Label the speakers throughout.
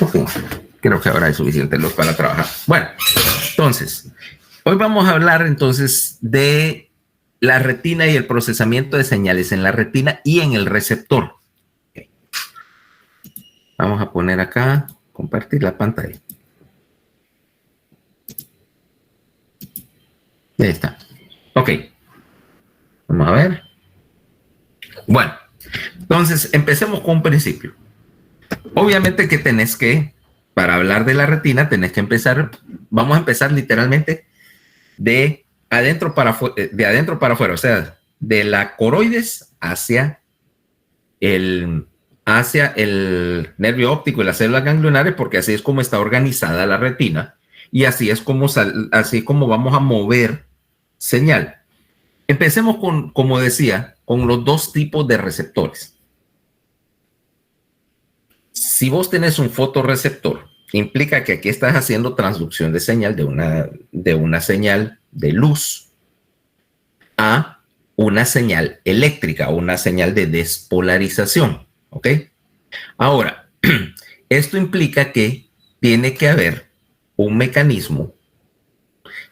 Speaker 1: Ok, creo que ahora hay suficiente luz para trabajar. Bueno, entonces, hoy vamos a hablar entonces de la retina y el procesamiento de señales en la retina y en el receptor. Okay. Vamos a poner acá, compartir la pantalla. Ahí está. Ok. Vamos a ver. Bueno, entonces empecemos con un principio. Obviamente que tenés que, para hablar de la retina, tenés que empezar, vamos a empezar literalmente de adentro para afuera, o sea, de la coroides hacia el nervio óptico y las células ganglionares, porque así es como está organizada la retina y así es como vamos a mover señal. Empecemos con, como decía, con los dos tipos de receptores. Si vos tenés un fotorreceptor, implica que aquí estás haciendo transducción de señal de una señal de luz a una señal eléctrica o una señal de despolarización. ¿Ok? Ahora, esto implica que tiene que haber un mecanismo,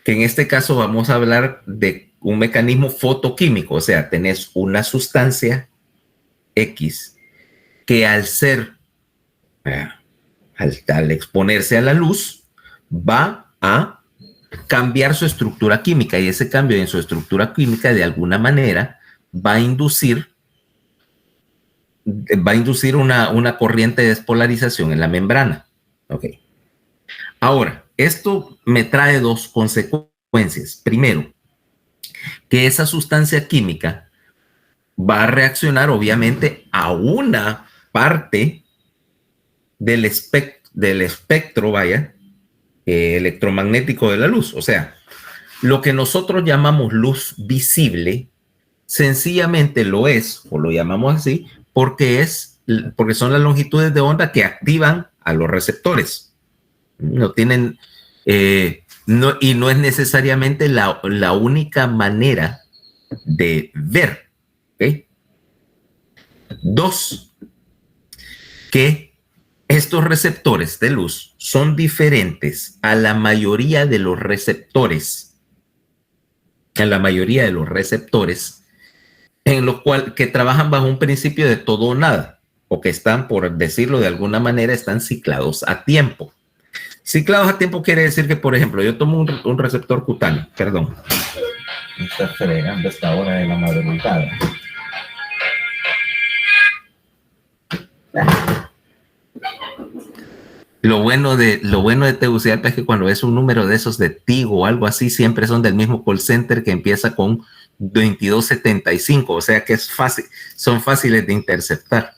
Speaker 1: que en este caso vamos a hablar de un mecanismo fotoquímico, o sea, tenés una sustancia X que al exponerse a la luz, va a cambiar su estructura química y ese cambio en su estructura química de alguna manera va a inducir una corriente de despolarización en la membrana. Ok. Ahora, esto me trae dos consecuencias. Primero, que esa sustancia química va a reaccionar obviamente a una parte del espectro, electromagnético de la luz. O sea, lo que nosotros llamamos luz visible, sencillamente lo es, o lo llamamos así, porque son las longitudes de onda que activan a los receptores. No tienen, y no es necesariamente la única manera de ver. ¿Okay? Dos, que estos receptores de luz son diferentes a la mayoría de los receptores. A la mayoría de los receptores en los cuales que trabajan bajo un principio de todo o nada, o que están, por decirlo de alguna manera, están ciclados a tiempo. Ciclados a tiempo quiere decir que, por ejemplo, yo tomo un receptor cutáneo, perdón. Me está fregando esta hora de la madrugada. Lo bueno de Tegucigalpa es que cuando es un número de esos de Tigo o algo así, siempre son del mismo call center que empieza con 2275, o sea que es fácil, son fáciles de interceptar.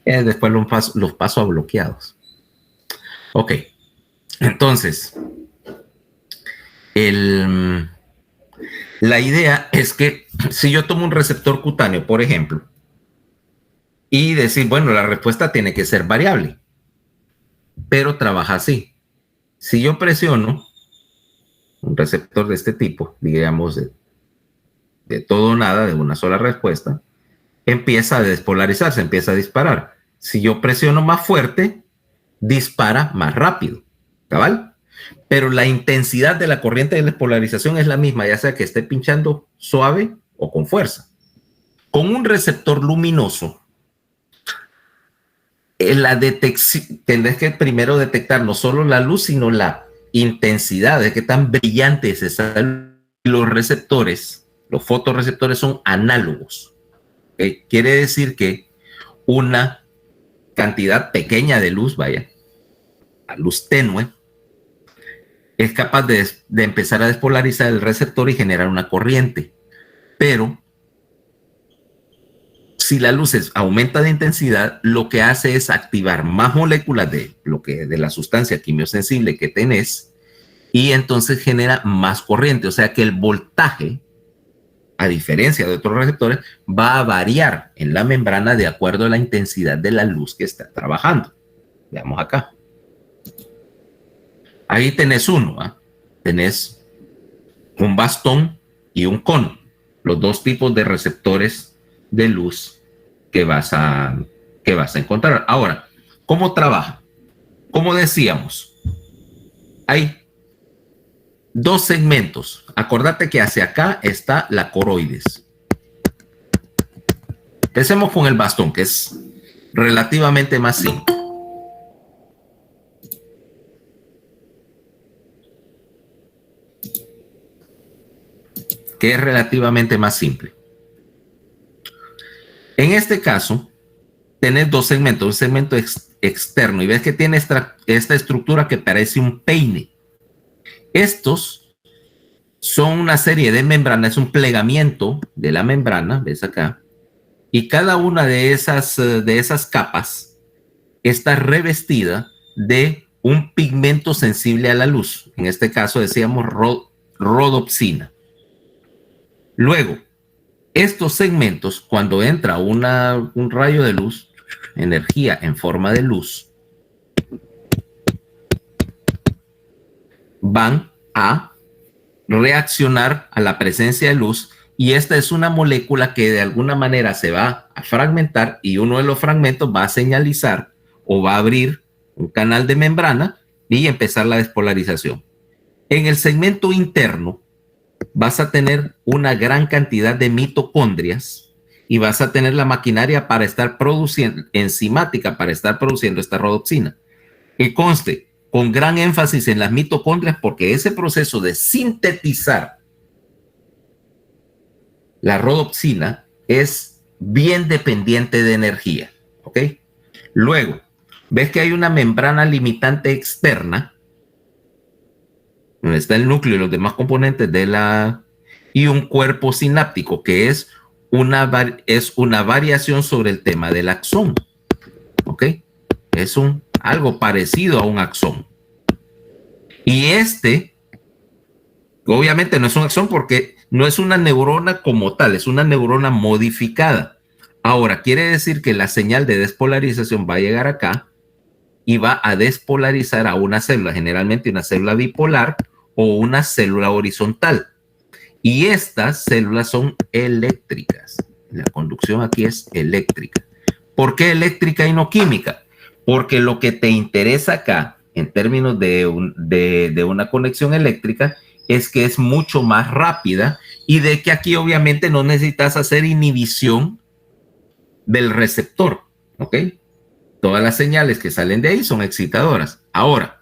Speaker 1: Después los paso a bloqueados. Ok, entonces, la idea es que si yo tomo un receptor cutáneo, por ejemplo, y decir, bueno, la respuesta tiene que ser variable, pero trabaja así. Si yo presiono un receptor de este tipo, digamos, de todo o nada, de una sola respuesta, empieza a despolarizarse, empieza a disparar. Si yo presiono más fuerte, dispara más rápido, ¿cabal? Pero la intensidad de la corriente de despolarización es la misma, ya sea que esté pinchando suave o con fuerza. Con un receptor luminoso, la detección, tendrás que primero detectar no solo la luz, sino la intensidad, de qué tan brillante es esa luz. Los receptores, los fotorreceptores son análogos. Quiere decir que una cantidad pequeña de luz, la luz tenue, es capaz de empezar a despolarizar el receptor y generar una corriente. Pero si la luz aumenta de intensidad, lo que hace es activar más moléculas de la sustancia quimiosensible que tenés y entonces genera más corriente. O sea que el voltaje, a diferencia de otros receptores, va a variar en la membrana de acuerdo a la intensidad de la luz que está trabajando. Veamos acá. Ahí tenés uno, ¿eh? Tenés un bastón y un cono, los dos tipos de receptores de luz que vas a encontrar. Ahora, ¿Cómo trabaja? Como decíamos, hay dos segmentos. Acordate que hacia acá está la coroides. Empecemos con el bastón, que es relativamente más simple. En este caso, tenés dos segmentos, un segmento externo, y ves que tiene esta estructura que parece un peine. Estos son una serie de membranas, es un plegamiento de la membrana, ves acá, y cada una de esas capas está revestida de un pigmento sensible a la luz. En este caso decíamos rodopsina. Luego, estos segmentos, cuando entra un rayo de luz, energía en forma de luz, van a reaccionar a la presencia de luz, y esta es una molécula que de alguna manera se va a fragmentar, y uno de los fragmentos va a señalizar o va a abrir un canal de membrana y empezar la despolarización. En el segmento interno vas a tener una gran cantidad de mitocondrias y vas a tener la maquinaria para estar produciendo, enzimática para estar produciendo esta rodopsina. Y conste, con gran énfasis en las mitocondrias, porque ese proceso de sintetizar la rodopsina es bien dependiente de energía, ¿ok? Luego, ves que hay una membrana limitante externa, donde está el núcleo y los demás componentes y un cuerpo sináptico, que es una variación sobre el tema del axón, ¿ok? Es algo parecido a un axón. Y obviamente no es un axón porque no es una neurona como tal, es una neurona modificada. Ahora, quiere decir que la señal de despolarización va a llegar acá y va a despolarizar a una célula, generalmente una célula bipolar o una célula horizontal. Y estas células son eléctricas. La conducción aquí es eléctrica. ¿Por qué eléctrica y no química? Porque lo que te interesa acá, en términos de una conexión eléctrica, es que es mucho más rápida y de que aquí obviamente no necesitas hacer inhibición del receptor, ¿ok? Todas las señales que salen de ahí son excitadoras. Ahora,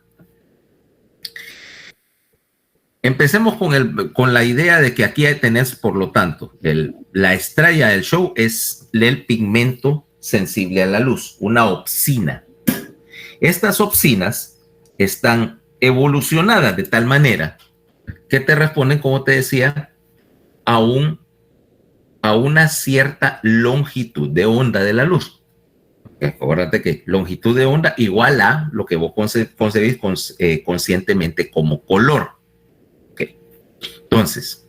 Speaker 1: empecemos con la idea de que aquí tenés, por lo tanto, la estrella del show es el pigmento sensible a la luz, una opsina. Estas opsinas están evolucionadas de tal manera que te responden, como te decía, a una cierta longitud de onda de la luz. Acuérdate que longitud de onda igual a lo que vos concebís conscientemente como color. Okay. Entonces,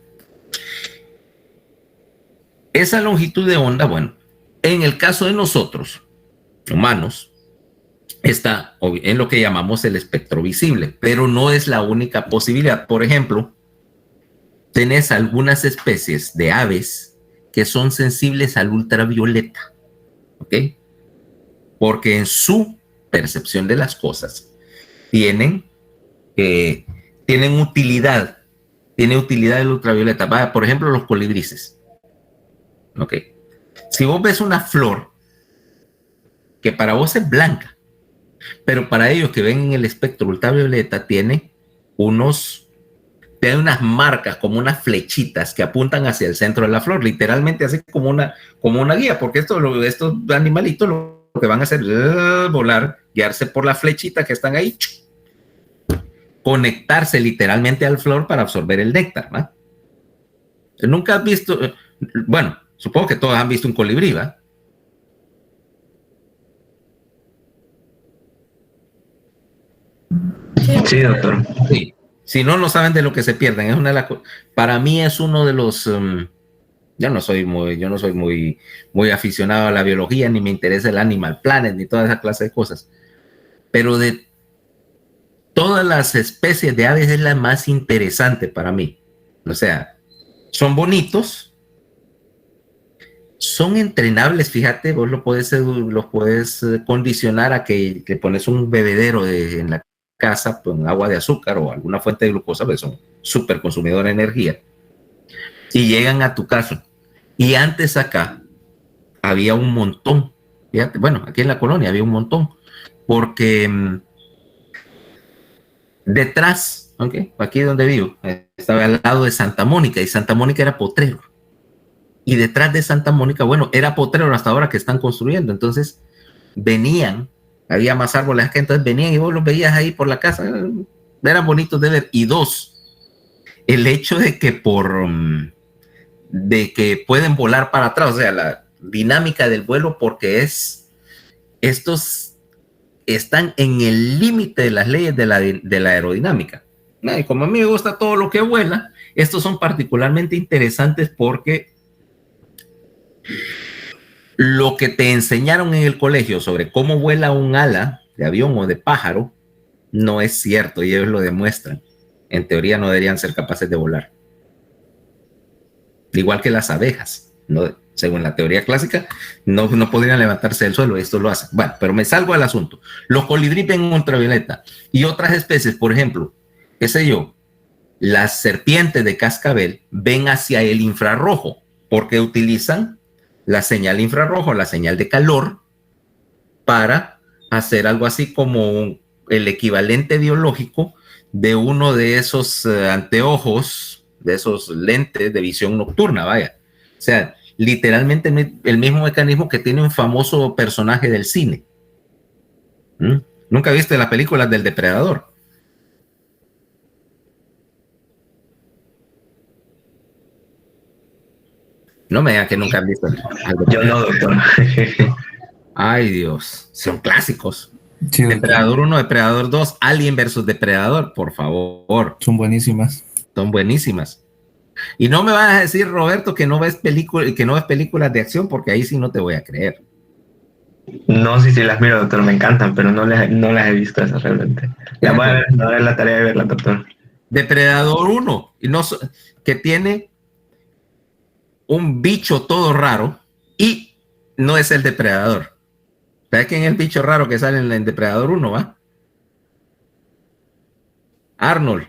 Speaker 1: esa longitud de onda, bueno, en el caso de nosotros, humanos, está en lo que llamamos el espectro visible, pero no es la única posibilidad. Por ejemplo, tenés algunas especies de aves que son sensibles al ultravioleta, ¿ok? Porque en su percepción de las cosas tienen utilidad, tiene utilidad el ultravioleta. Vaya, por ejemplo, los colibríes, ¿ok? Si vos ves una flor que para vos es blanca, pero para ellos que ven en el espectro ultravioleta tiene unas marcas, como unas flechitas que apuntan hacia el centro de la flor, literalmente así como una guía, porque estos animalitos lo que van a hacer es volar, guiarse por las flechitas que están ahí, conectarse literalmente al flor para absorber el néctar, ¿no? Nunca has visto, bueno, supongo que todos han visto un colibrí, ¿va?
Speaker 2: Sí, doctor.
Speaker 1: Sí. Si no, no saben de lo que se pierden. Es una de las, para mí es uno de los... yo no soy muy aficionado a la biología, ni me interesa el Animal Planet, ni toda esa clase de cosas. Pero de todas las especies de aves es la más interesante para mí. O sea, son bonitos, son entrenables, fíjate, vos los puedes condicionar a que le pones un bebedero en la casa con agua de azúcar o alguna fuente de glucosa, porque son súper consumidores de energía, y llegan a tu casa. Y antes acá había un montón, fíjate, bueno, aquí en la colonia había un montón, porque detrás, okay, aquí donde vivo, estaba al lado de Santa Mónica, y Santa Mónica era potrero. Y detrás de Santa Mónica, bueno, era potrero hasta ahora que están construyendo. Entonces venían, había más árboles que entonces venían y vos los veías ahí por la casa. Eran bonitos de ver. Y dos, el hecho de que pueden volar para atrás, o sea, la dinámica del vuelo, porque estos están en el límite de las leyes de la aerodinámica. Y como a mí me gusta todo lo que vuela, estos son particularmente interesantes porque lo que te enseñaron en el colegio sobre cómo vuela un ala de avión o de pájaro no es cierto y ellos lo demuestran. En teoría no deberían ser capaces de volar. Igual que las abejas, ¿no? Según la teoría clásica, no podrían levantarse del suelo, esto lo hacen. Bueno, pero me salgo al asunto. Los colibríes ven ultravioleta y otras especies, por ejemplo, qué sé yo, las serpientes de cascabel ven hacia el infrarrojo porque utilizan la señal infrarrojo, la señal de calor, para hacer algo así como el equivalente biológico de uno de esos anteojos, de esos lentes de visión nocturna, vaya. O sea, literalmente el mismo mecanismo que tiene un famoso personaje del cine. ¿Nunca viste las películas del Depredador? No me digan que nunca han visto algo.
Speaker 2: Yo no, doctor.
Speaker 1: Ay, Dios, son clásicos.
Speaker 3: Sí,
Speaker 1: Depredador 1, Depredador 2, Alien versus Depredador, por favor.
Speaker 3: son buenísimas.
Speaker 1: Son buenísimas. Y no me vas a decir, Roberto, que no ves películas de acción, porque ahí sí no te voy a creer.
Speaker 2: No, sí las miro, doctor, me encantan, pero no las he visto esas realmente. Ya voy a dar la tarea de verla, doctor.
Speaker 1: Depredador 1, que tiene un bicho todo raro y no es el depredador. ¿Sabes quién es el bicho raro que sale en Depredador 1, va? Arnold.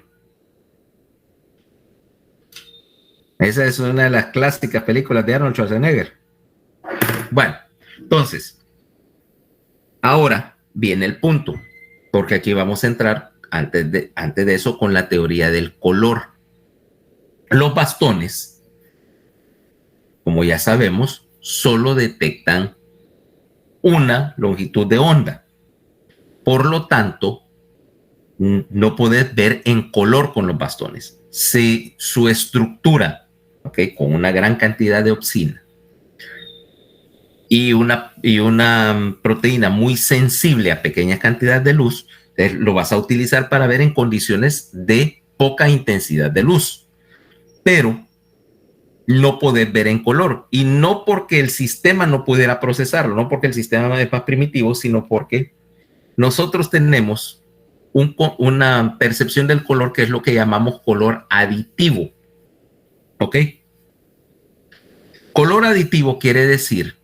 Speaker 1: Esa es una de las clásicas películas de Arnold Schwarzenegger. Bueno, entonces, ahora viene el punto, porque aquí vamos a entrar antes de eso con la teoría del color. Los bastones, como ya sabemos, solo detectan una longitud de onda. Por lo tanto, no puedes ver en color con los bastones. Si su estructura, ¿okay?, con una gran cantidad de opsina y una proteína muy sensible a pequeñas cantidades de luz, lo vas a utilizar para ver en condiciones de poca intensidad de luz. Pero no podés ver en color. Y no porque el sistema no pudiera procesarlo, no porque el sistema es más primitivo, sino porque nosotros tenemos una percepción del color que es lo que llamamos color aditivo. ¿Ok? Color aditivo quiere decir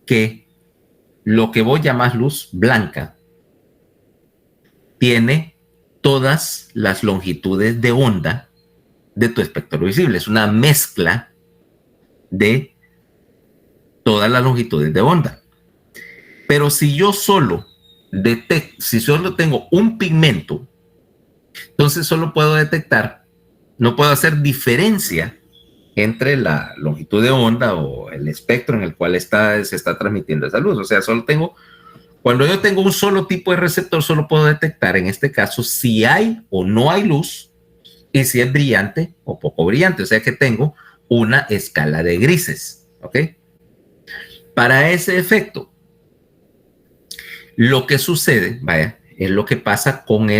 Speaker 1: que lo que vos llamás luz blanca tiene todas las longitudes de onda de tu espectro visible. Es una mezcla de todas las longitudes de onda. Pero si yo solo tengo un pigmento, entonces solo puedo detectar, no puedo hacer diferencia entre la longitud de onda o el espectro en el cual se está transmitiendo esa luz. O sea, cuando yo tengo un solo tipo de receptor, solo puedo detectar en este caso si hay o no hay luz y si es brillante o poco brillante. O sea que tengo una escala de grises. ¿Ok? Para ese efecto, lo que sucede, vaya, es lo que pasa con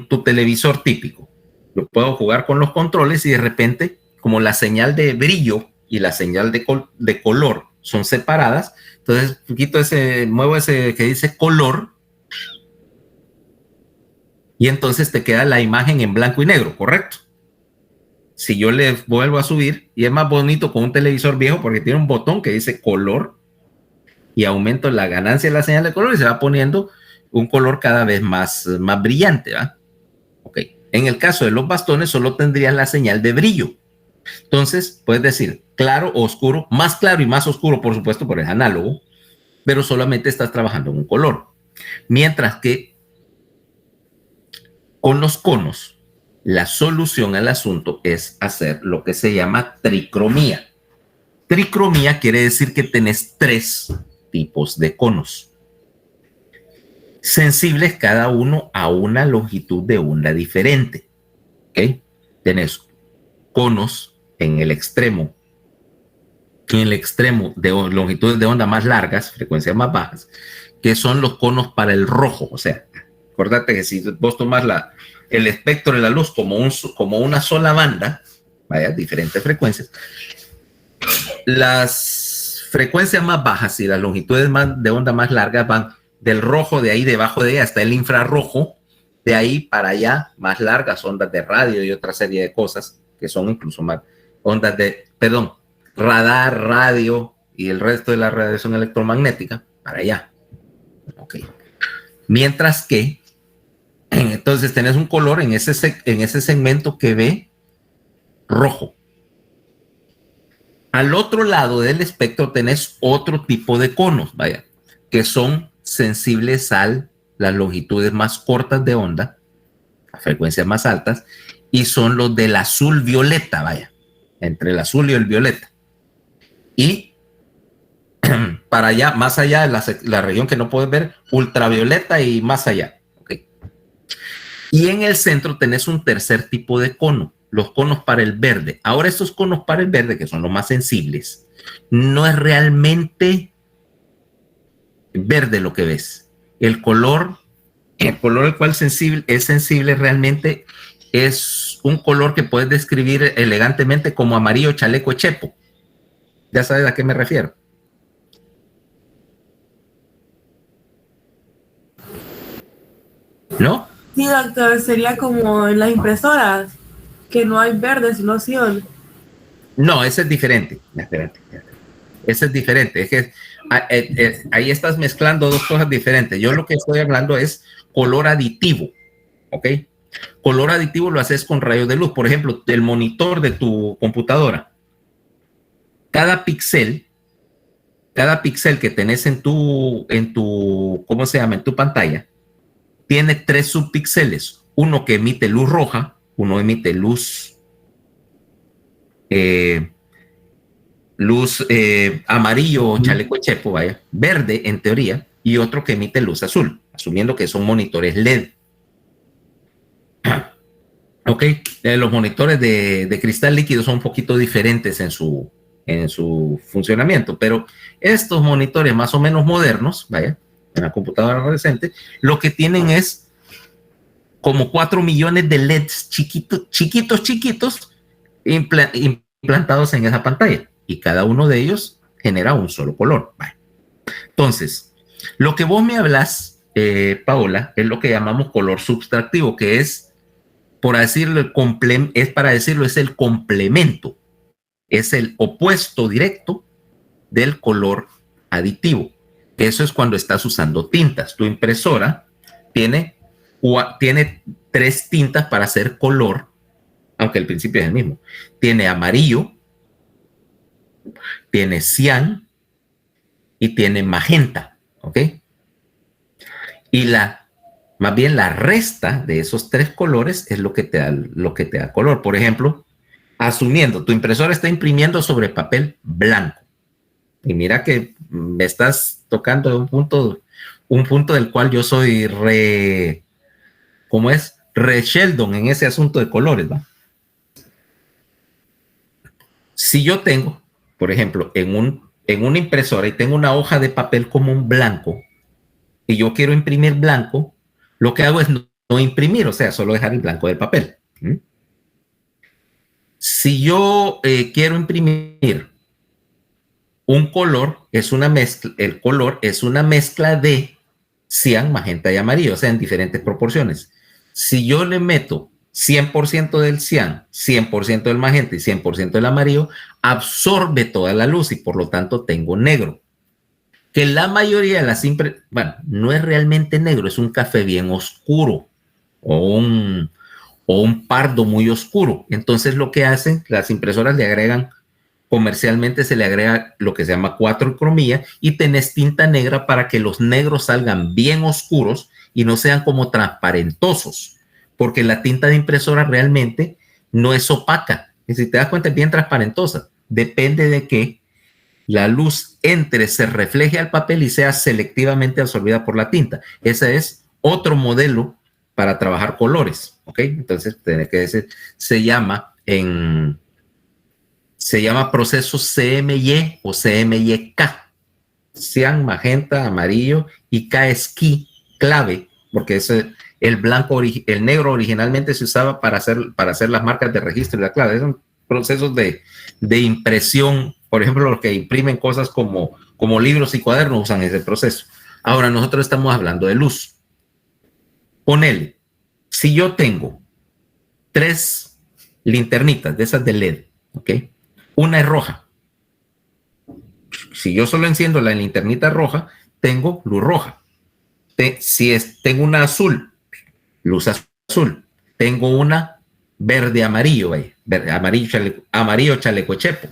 Speaker 1: tu televisor típico. Yo puedo jugar con los controles y de repente, como la señal de brillo y la señal de color son separadas, entonces muevo ese que dice color y entonces te queda la imagen en blanco y negro, ¿correcto? Si yo le vuelvo a subir, y es más bonito con un televisor viejo porque tiene un botón que dice color y aumento la ganancia de la señal de color y se va poniendo un color cada vez más brillante, ¿va? Ok. En el caso de los bastones solo tendrías la señal de brillo. Entonces, puedes decir claro, oscuro, más claro y más oscuro, por supuesto, por el análogo, pero solamente estás trabajando en un color. Mientras que con los conos, la solución al asunto es hacer lo que se llama tricromía. Tricromía quiere decir que tenés 3 tipos de conos, sensibles cada uno a una longitud de onda diferente. ¿Okay? Tenés conos en el extremo de longitudes de onda más largas, frecuencias más bajas, que son los conos para el rojo. O sea, acuérdate que si vos tomas el espectro de la luz como una sola banda, vaya, diferentes frecuencias, las frecuencias más bajas y las longitudes de onda más largas van del rojo, de ahí debajo de ella hasta el infrarrojo, de ahí para allá más largas ondas de radio y otra serie de cosas que son incluso más ondas radar, radio y el resto de la radiación electromagnética para allá. Okay. Mientras que entonces tenés un color en ese segmento que ve rojo. Al otro lado del espectro tenés otro tipo de conos, vaya, que son sensibles a las longitudes más cortas de onda, a frecuencias más altas, y son los del azul violeta, vaya, entre el azul y el violeta. Y para allá, más allá de la región que no puedes ver, ultravioleta y más allá. Okay. Y en el centro tenés un tercer tipo de cono, los conos para el verde. Ahora estos conos para el verde, que son los más sensibles, no es realmente verde lo que ves. El color al cual es sensible realmente es un color que puedes describir elegantemente como amarillo chaleco chepo. Ya sabes a qué me refiero. ¿No?
Speaker 3: Sí, doctor, sería como en las impresoras, que no hay verde, sino cielo.
Speaker 1: No, ese es diferente. Ese es diferente. Es que ahí estás mezclando dos cosas diferentes. Yo lo que estoy hablando es color aditivo. ¿Ok? Color aditivo lo haces con rayos de luz. Por ejemplo, el monitor de tu computadora. Cada píxel que tenés en tu, ¿cómo se llama? En tu pantalla, tiene 3 subpíxeles. Uno que emite luz roja, uno emite luz amarillo o chaleco chepo, vaya, verde en teoría, y otro que emite luz azul, asumiendo que son monitores LED. Ok, los monitores de cristal líquido son un poquito diferentes en su funcionamiento, pero estos monitores más o menos modernos, vaya, en la computadora reciente, lo que tienen es como 4 millones de LEDs chiquitos, implantados en esa pantalla, y cada uno de ellos genera un solo color. Vale. Entonces, lo que vos me hablas, Paola, es lo que llamamos color subtractivo, que es, por decirlo, es el complemento, es el opuesto directo del color aditivo. Eso es cuando estás usando tintas. Tu impresora tiene 3 tintas para hacer color, aunque el principio es el mismo. Tiene amarillo, tiene cian y tiene magenta, ¿ok? Y más bien la resta de esos 3 colores es lo que te da color. Por ejemplo, asumiendo, tu impresora está imprimiendo sobre papel blanco. Y mira que me estás tocando un punto del cual yo soy re Sheldon en ese asunto de colores, ¿va? Si yo tengo, por ejemplo, en una impresora y tengo una hoja de papel común blanco y yo quiero imprimir blanco, lo que hago es no imprimir, o sea, solo dejar el blanco del papel. Si yo quiero imprimir un color, el color es una mezcla de cian, magenta y amarillo, o sea, en diferentes proporciones. Si yo le meto 100% del cian, 100% del magenta y 100% del amarillo, absorbe toda la luz y por lo tanto tengo negro. Que la mayoría de las bueno, no es realmente negro, es un café bien oscuro o un pardo muy oscuro. Entonces lo que hacen, las impresoras le agregan, comercialmente se le agrega lo que se llama cuatrocromía y tenés tinta negra para que los negros salgan bien oscuros y no sean como transparentosos, porque la tinta de impresora realmente no es opaca. Y si te das cuenta es bien transparentosa. Depende de que la luz entre, se refleje al papel y sea selectivamente absorbida por la tinta. Ese es otro modelo para trabajar colores, ¿ok? Entonces, tiene que decir, se llama proceso CMY o CMYK. Cian, magenta, amarillo y K es key, clave, porque el blanco, el negro originalmente se usaba para hacer las marcas de registro y la clave. Son procesos de impresión. Por ejemplo, los que imprimen cosas como libros y cuadernos usan ese proceso. Ahora, nosotros estamos hablando de luz. Ponele, si yo tengo 3 linternitas de esas de LED, ¿ok? Una es roja. Si yo solo enciendo la linternita roja, tengo luz roja. Tengo una azul, luz azul. Tengo una verde amarillo, amarillo chaleco chepo.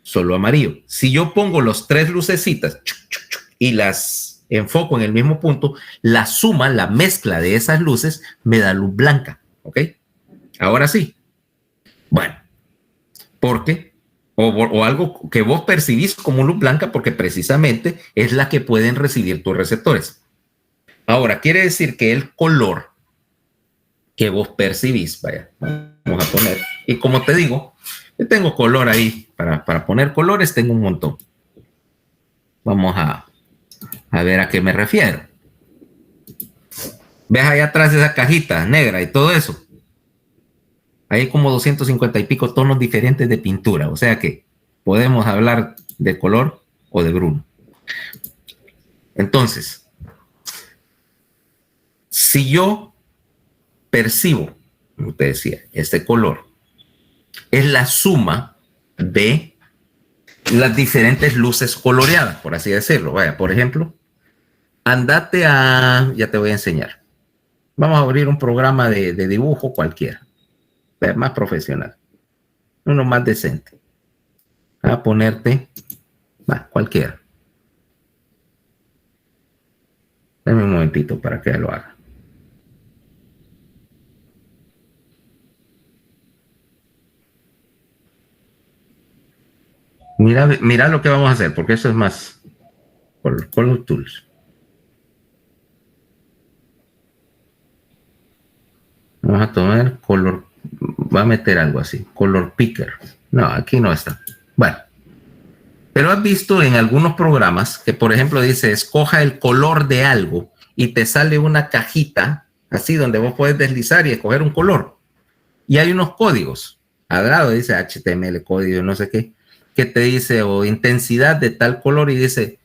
Speaker 1: Solo amarillo. Si yo pongo los 3 lucecitas y las enfoco en el mismo punto, la suma, la mezcla de esas luces me da luz blanca, ¿ok? Ahora sí. Bueno, porque, o algo que vos percibís como luz blanca porque precisamente es la que pueden recibir tus receptores. Ahora, quiere decir que el color que vos percibís, vaya, vamos a poner, y como te digo, yo tengo color ahí, para poner colores tengo un montón. Vamos a ver a qué me refiero. ¿Ves allá atrás esa cajita negra y todo eso? Hay como 250 y pico tonos diferentes de pintura, o sea que podemos hablar de color o de bruno. Entonces, si yo percibo, como te decía, este color, es la suma de las diferentes luces coloreadas, por así decirlo. Vaya, por ejemplo, andate ya te voy a enseñar. Vamos a abrir un programa de dibujo cualquiera, más profesional, uno más decente. A ponerte, cualquiera. Dame un momentito para que lo haga. Mira lo que vamos a hacer, porque eso es más Color Tools. Vamos a tomar color, va a meter algo así, Color Picker. No, aquí no está. Bueno, pero has visto en algunos programas que, por ejemplo, dice, escoja el color de algo y te sale una cajita así donde vos puedes deslizar y escoger un color. Y hay unos códigos. Al lado dice HTML, código, no sé qué, que te dice o intensidad de tal color y dice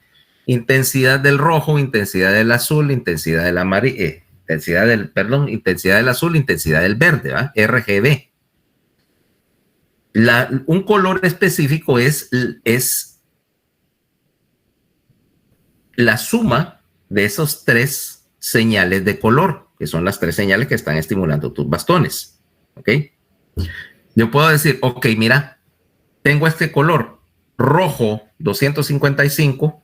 Speaker 1: intensidad del rojo, intensidad del azul, intensidad del amarillo, intensidad del azul, intensidad del verde, ¿va? RGB. Un color específico es la suma de esos 3 señales de color, que son las 3 señales que están estimulando tus bastones. ¿Ok? Yo puedo decir, ok, mira, tengo este color, rojo 255,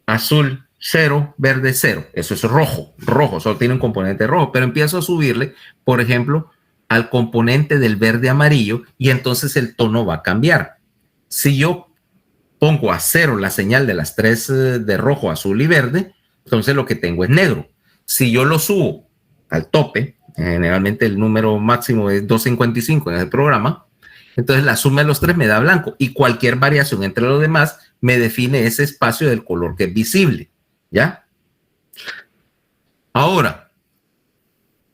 Speaker 1: azul 0, verde 0. Eso es rojo, solo tiene un componente rojo, pero empiezo a subirle, por ejemplo, al componente del verde amarillo y entonces el tono va a cambiar. Si yo pongo a 0 la señal de las 3 de rojo, azul y verde, entonces lo que tengo es negro. Si yo lo subo al tope, generalmente el número máximo es 255 en el programa, entonces la suma de los 3 me da blanco y cualquier variación entre los demás me define ese espacio del color que es visible, ¿ya? Ahora,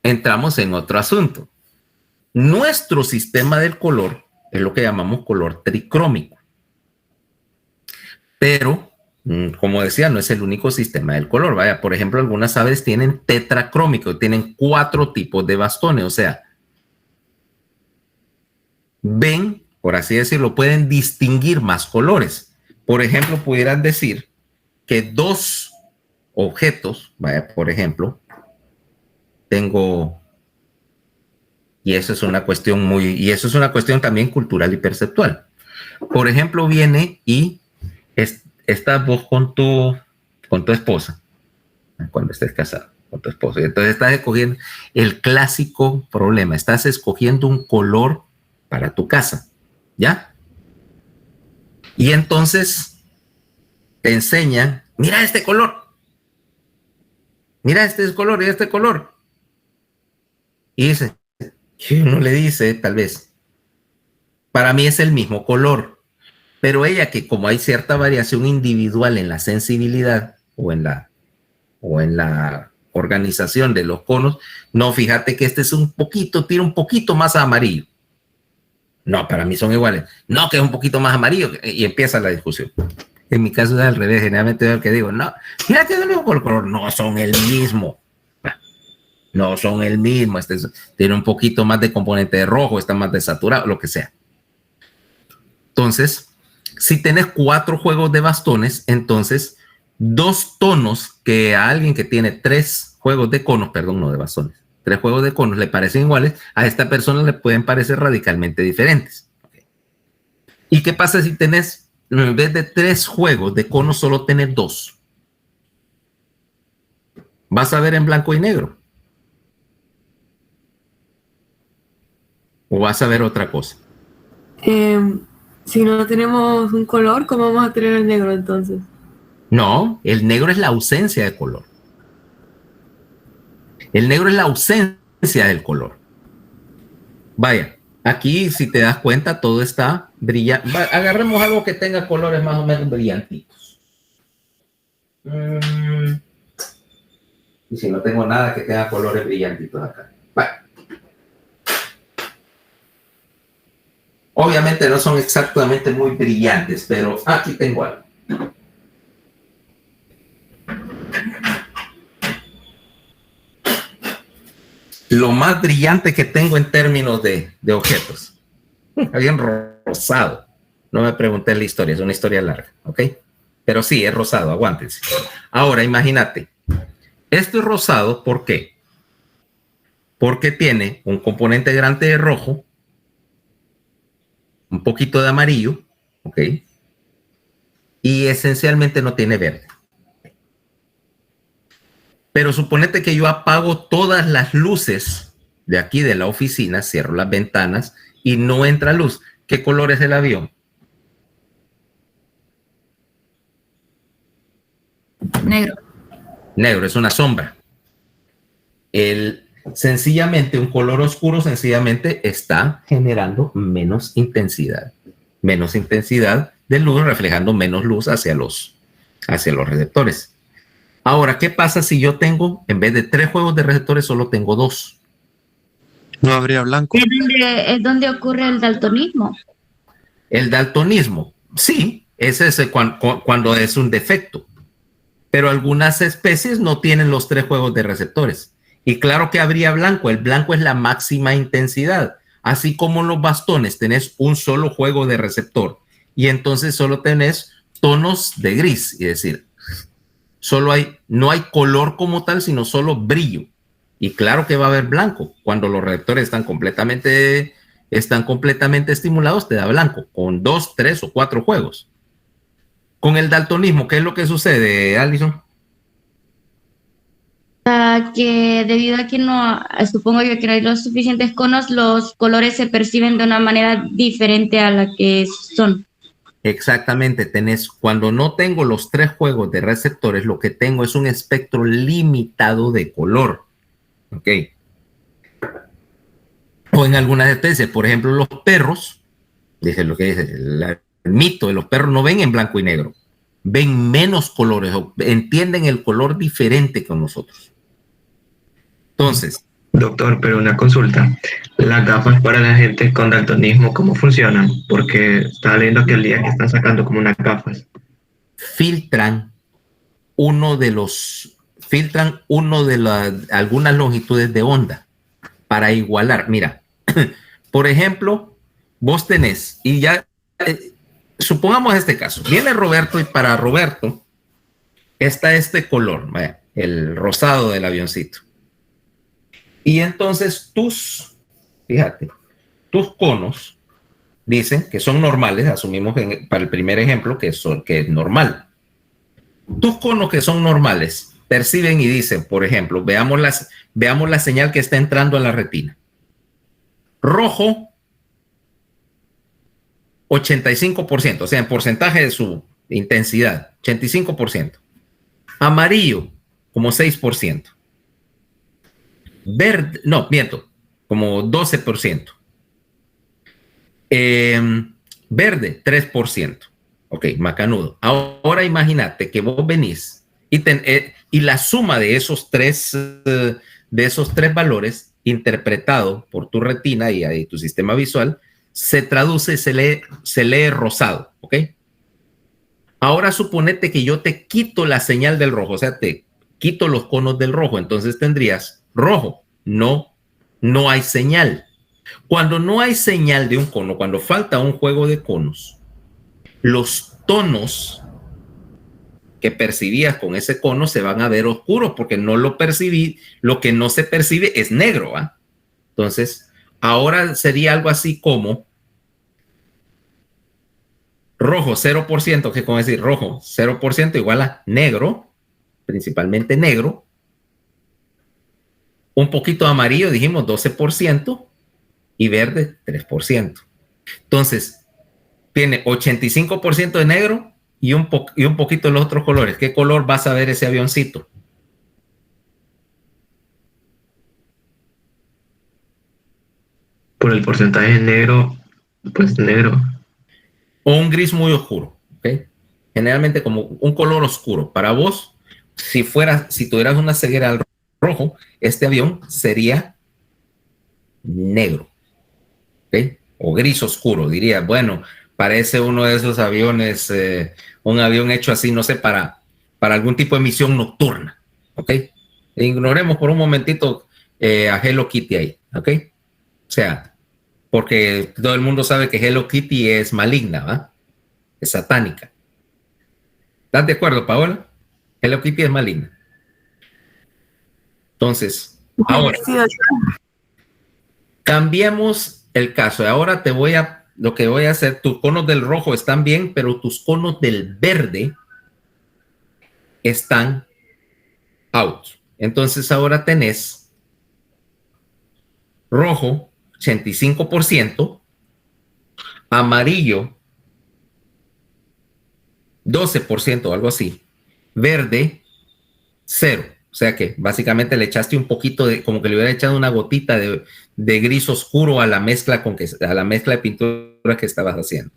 Speaker 1: entramos en otro asunto. Nuestro sistema del color es lo que llamamos color tricrómico. Pero Como decía, no es el único sistema del color. Vaya, por ejemplo, algunas aves tienen tetracrómico, tienen 4 tipos de bastones, o sea, ven, por así decirlo, pueden distinguir más colores. Por ejemplo, pudieran decir que 2 objetos, vaya, por ejemplo, tengo, y eso es una cuestión eso es una cuestión también cultural y perceptual. Por ejemplo, viene y estás vos con tu esposa, cuando estés casado con tu esposa, y entonces estás escogiendo el clásico problema, estás escogiendo un color para tu casa, ¿ya? Y entonces te enseñan, mira este color, mira este color y este color. Y dice, y uno le dice, tal vez, para mí es el mismo color, pero ella, que como hay cierta variación individual en la sensibilidad o en la organización de los conos, no, fíjate que este es tira un poquito más a amarillo. No, para mí son iguales. No, que es un poquito más amarillo, y empieza la discusión. En mi caso es al revés, generalmente es el que digo, no, mira que es el mismo color, no son el mismo. No son el mismo, este tiene un poquito más de componente de rojo, está más desaturado, lo que sea. Entonces, si tenés 4 juegos de bastones, entonces 2 tonos que a alguien que tiene 3 juegos de conos, perdón, no de bastones, 3 juegos de conos le parecen iguales, a esta persona le pueden parecer radicalmente diferentes. ¿Y qué pasa si tenés, en vez de 3 juegos de conos, solo tenés 2? Vas a ver en blanco y negro. ¿O vas a ver otra cosa?
Speaker 3: Si no tenemos un color, ¿cómo vamos a tener el negro entonces?
Speaker 1: No, el negro es la ausencia de color. El negro es la ausencia del color. Vaya, aquí si te das cuenta todo está brillante. Agarremos algo que tenga colores más o menos brillantitos. Y si no tengo nada que tenga colores brillantitos acá. Vaya. Obviamente no son exactamente muy brillantes, pero aquí tengo algo. Lo más brillante que tengo en términos de objetos. Bien rosado. No me pregunté la historia, es una historia larga, ¿ok? Pero sí, es rosado, aguántense. Ahora, imagínate. Esto es rosado, ¿por qué? Porque tiene un componente grande de rojo, un poquito de amarillo, ¿ok? Y esencialmente no tiene verde. Pero suponete que yo apago todas las luces de aquí de la oficina, cierro las ventanas y no entra luz. ¿Qué color es el avión?
Speaker 4: Negro.
Speaker 1: Negro, es una sombra. Sencillamente, un color oscuro sencillamente está generando menos intensidad de luz, reflejando menos luz hacia los receptores. Ahora, ¿qué pasa si yo tengo, en vez de 3 juegos de receptores, solo tengo 2?
Speaker 5: No habría blanco.
Speaker 4: Es donde ocurre el daltonismo.
Speaker 1: El daltonismo, sí, ese es cuando es un defecto. Pero algunas especies no tienen los 3 juegos de receptores. Y claro que habría blanco. El blanco es la máxima intensidad. Así como en los bastones tenés un solo juego de receptor y entonces solo tenés tonos de gris. Es decir, no hay color como tal, sino solo brillo. Y claro que va a haber blanco. Cuando los receptores están completamente estimulados, te da blanco. Con 2, 3 o 4 juegos. Con el daltonismo, ¿qué es lo que sucede, Alison?
Speaker 4: Que debido a que supongo yo que no hay los suficientes conos, los colores se perciben de una manera diferente a la que son.
Speaker 1: Exactamente, cuando no tengo los 3 juegos de receptores, lo que tengo es un espectro limitado de color. ¿Ok? O en algunas especies, por ejemplo, los perros, dice lo que dice el mito de los perros, no ven en blanco y negro, ven menos colores, entienden el color diferente que nosotros. Entonces,
Speaker 2: doctor, pero una consulta. Las gafas para la gente con daltonismo, ¿cómo funcionan? Porque estaba leyendo que el día que están sacando como unas gafas.
Speaker 1: filtran algunas longitudes de onda para igualar. Mira, por ejemplo, vos tenés, y ya, supongamos este caso, viene Roberto y para Roberto está este color, vaya, el rosado del avioncito. Y entonces fíjate, tus conos dicen que son normales, asumimos para el primer ejemplo que es normal. Tus conos que son normales perciben y dicen, por ejemplo, veamos la señal que está entrando a la retina. Rojo, 85%, o sea, en porcentaje de su intensidad, 85%. Amarillo, como 6%. Verde, no, miento, como 12%. Verde, 3%. Ok, macanudo. Ahora imagínate que vos venís y la suma de esos tres valores, interpretado por tu retina y tu sistema visual, se traduce, se lee rosado, ¿ok? Ahora suponete que yo te quito la señal del rojo, o sea, te quito los conos del rojo, entonces tendrías rojo, no hay señal. Cuando no hay señal de un cono, cuando falta un juego de conos, los tonos que percibías con ese cono se van a ver oscuros porque no lo percibí, lo que no se percibe es negro, ¿ah? Entonces, ahora sería algo así como rojo 0%, que como decir rojo 0% igual a negro, principalmente negro, un poquito amarillo, dijimos 12%, y verde 3%. Entonces, tiene 85% de negro y un poquito de los otros colores. ¿Qué color vas a ver ese avioncito?
Speaker 2: Por el porcentaje negro, pues negro.
Speaker 1: O un gris muy oscuro, ¿ok? Generalmente como un color oscuro. Para vos, si tuvieras una ceguera al rojo, este avión sería negro, ¿ok? O gris oscuro, diría. Bueno, parece uno de esos aviones, un avión hecho así, no sé, para algún tipo de misión nocturna, ¿ok? Ignoremos por un momentito a Hello Kitty ahí, ¿ok? O sea, porque todo el mundo sabe que Hello Kitty es maligna, ¿va? Es satánica. ¿Estás de acuerdo, Paola? Hello Kitty es maligna. Entonces, ahora, cambiemos el caso. Ahora lo que voy a hacer, tus conos del rojo están bien, pero tus conos del verde están out. Entonces ahora tenés rojo 85%, amarillo 12%, algo así, verde 0. O sea que básicamente le echaste un poquito como que le hubiera echado una gotita de gris oscuro a la mezcla de pintura que estabas haciendo.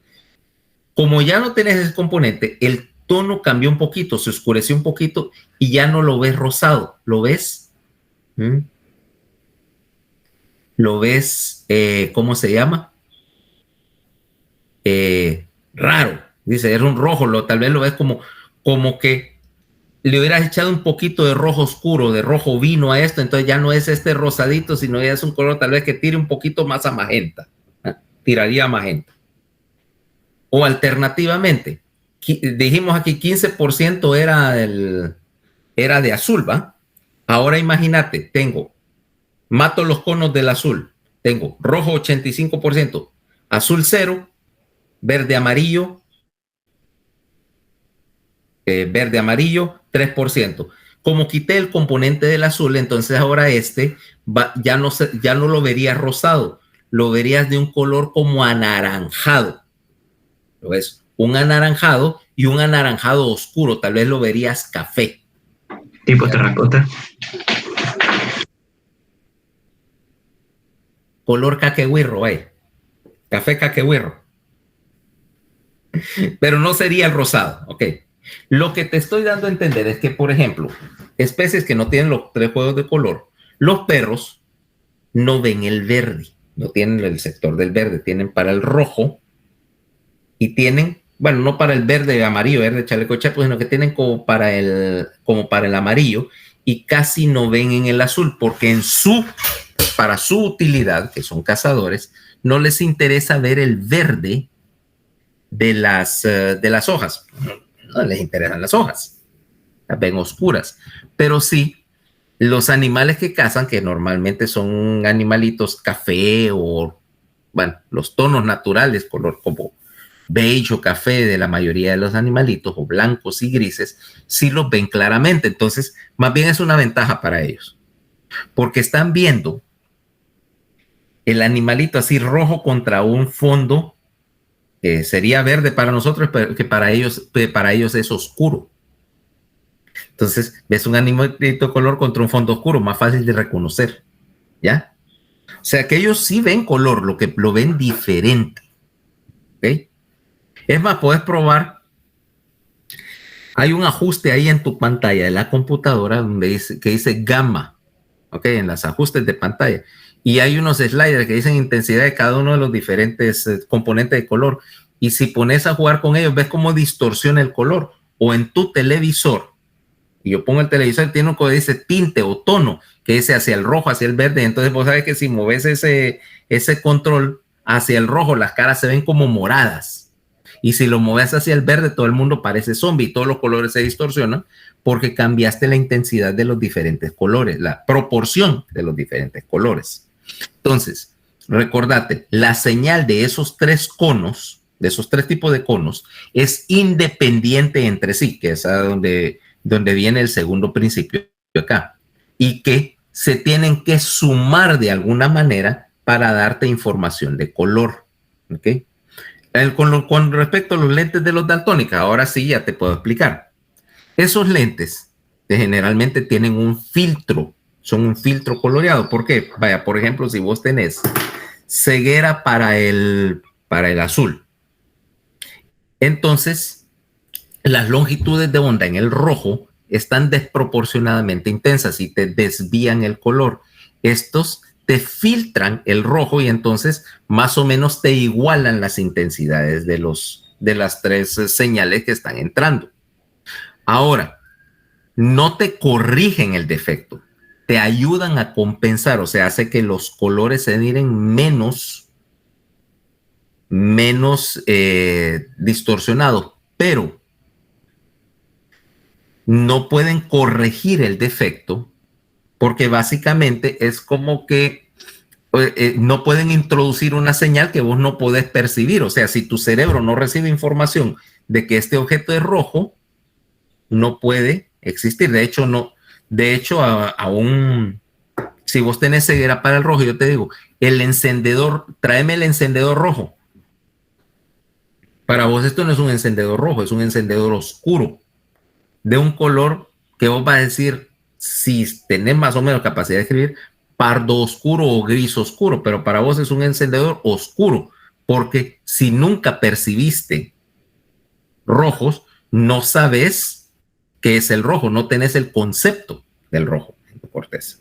Speaker 1: Como ya no tenés ese componente, el tono cambió un poquito, se oscureció un poquito y ya no lo ves rosado, lo ves. Lo ves, ¿cómo se llama? Raro. Dice, era un rojo, tal vez lo ves como que le hubieras echado un poquito de rojo oscuro, de rojo vino a esto, entonces ya no es este rosadito, sino ya es un color tal vez que tire un poquito más a magenta. Tiraría a magenta. O alternativamente, dijimos aquí 15% era de azul, ¿va? Ahora imagínate, mato los conos del azul. Tengo rojo 85%, azul 0, verde amarillo 3%. Como quité el componente del azul, entonces ahora ya no lo verías rosado, lo verías de un color como anaranjado. ¿Lo ves? Un anaranjado y un anaranjado oscuro, tal vez lo verías café.
Speaker 2: Tipo terracota.
Speaker 1: Color caquehuirro, café caquehuirro. Pero no sería el rosado, ok. Lo que te estoy dando a entender es que, por ejemplo, especies que no tienen los tres juegos de color, los perros no ven el verde, no tienen el sector del verde, tienen para el rojo y tienen bueno, no para el verde amarillo, verde chaleco chapo, sino que tienen como para el amarillo y casi no ven en el azul, porque para su utilidad, que son cazadores, no les interesa ver el verde de las hojas. No les interesan las hojas, las ven oscuras, pero sí los animales que cazan, que normalmente son animalitos café o, bueno, los tonos naturales, color como beige o café de la mayoría de los animalitos, o blancos y grises, sí los ven claramente. Entonces, más bien es una ventaja para ellos, porque están viendo el animalito así rojo contra un fondo que sería verde para nosotros, pero que para ellos es oscuro. Entonces, ves un animalito color contra un fondo oscuro, más fácil de reconocer, ¿ya? O sea, que ellos sí ven color, lo ven diferente, ¿ok? Es más, puedes probar, hay un ajuste ahí en tu pantalla de la computadora que dice gamma, ¿ok? En los ajustes de pantalla. Y hay unos sliders que dicen intensidad de cada uno de los diferentes componentes de color. Y si pones a jugar con ellos, ves cómo distorsiona el color. O en tu televisor, y yo pongo el televisor, tiene un código que dice tinte o tono, que dice hacia el rojo, hacia el verde. Entonces vos sabes que si mueves ese control hacia el rojo, las caras se ven como moradas. Y si lo mueves hacia el verde, todo el mundo parece zombie, todos los colores se distorsionan porque cambiaste la intensidad de los diferentes colores, la proporción de los diferentes colores. Entonces, recordate, la señal de esos tres conos, de esos tres tipos de conos, es independiente entre sí, que es a donde viene el segundo principio acá, y que se tienen que sumar de alguna manera para darte información de color, ¿ok? Con respecto a los lentes de los daltónicos, ahora sí ya te puedo explicar. Esos lentes generalmente tienen un filtro, son un filtro coloreado. ¿Por qué? Vaya, por ejemplo, si vos tenés ceguera para el azul, entonces las longitudes de onda en el rojo están desproporcionadamente intensas y te desvían el color. Estos te filtran el rojo y entonces más o menos te igualan las intensidades de las tres señales que están entrando. Ahora, no te corrigen el defecto, te ayudan a compensar, o sea, hace que los colores se miren menos distorsionados, pero no pueden corregir el defecto porque básicamente es como que no pueden introducir una señal que vos no podés percibir. O sea, si tu cerebro no recibe información de que este objeto es rojo, no puede existir. De hecho, si vos tenés ceguera para el rojo, yo te digo, el encendedor, tráeme el encendedor rojo. Para vos esto no es un encendedor rojo, es un encendedor oscuro, de un color que vos vas a decir, si tenés más o menos capacidad de escribir, pardo oscuro o gris oscuro, pero para vos es un encendedor oscuro, porque si nunca percibiste rojos, no sabes qué es el rojo, no tenés el concepto del rojo en tu corteza.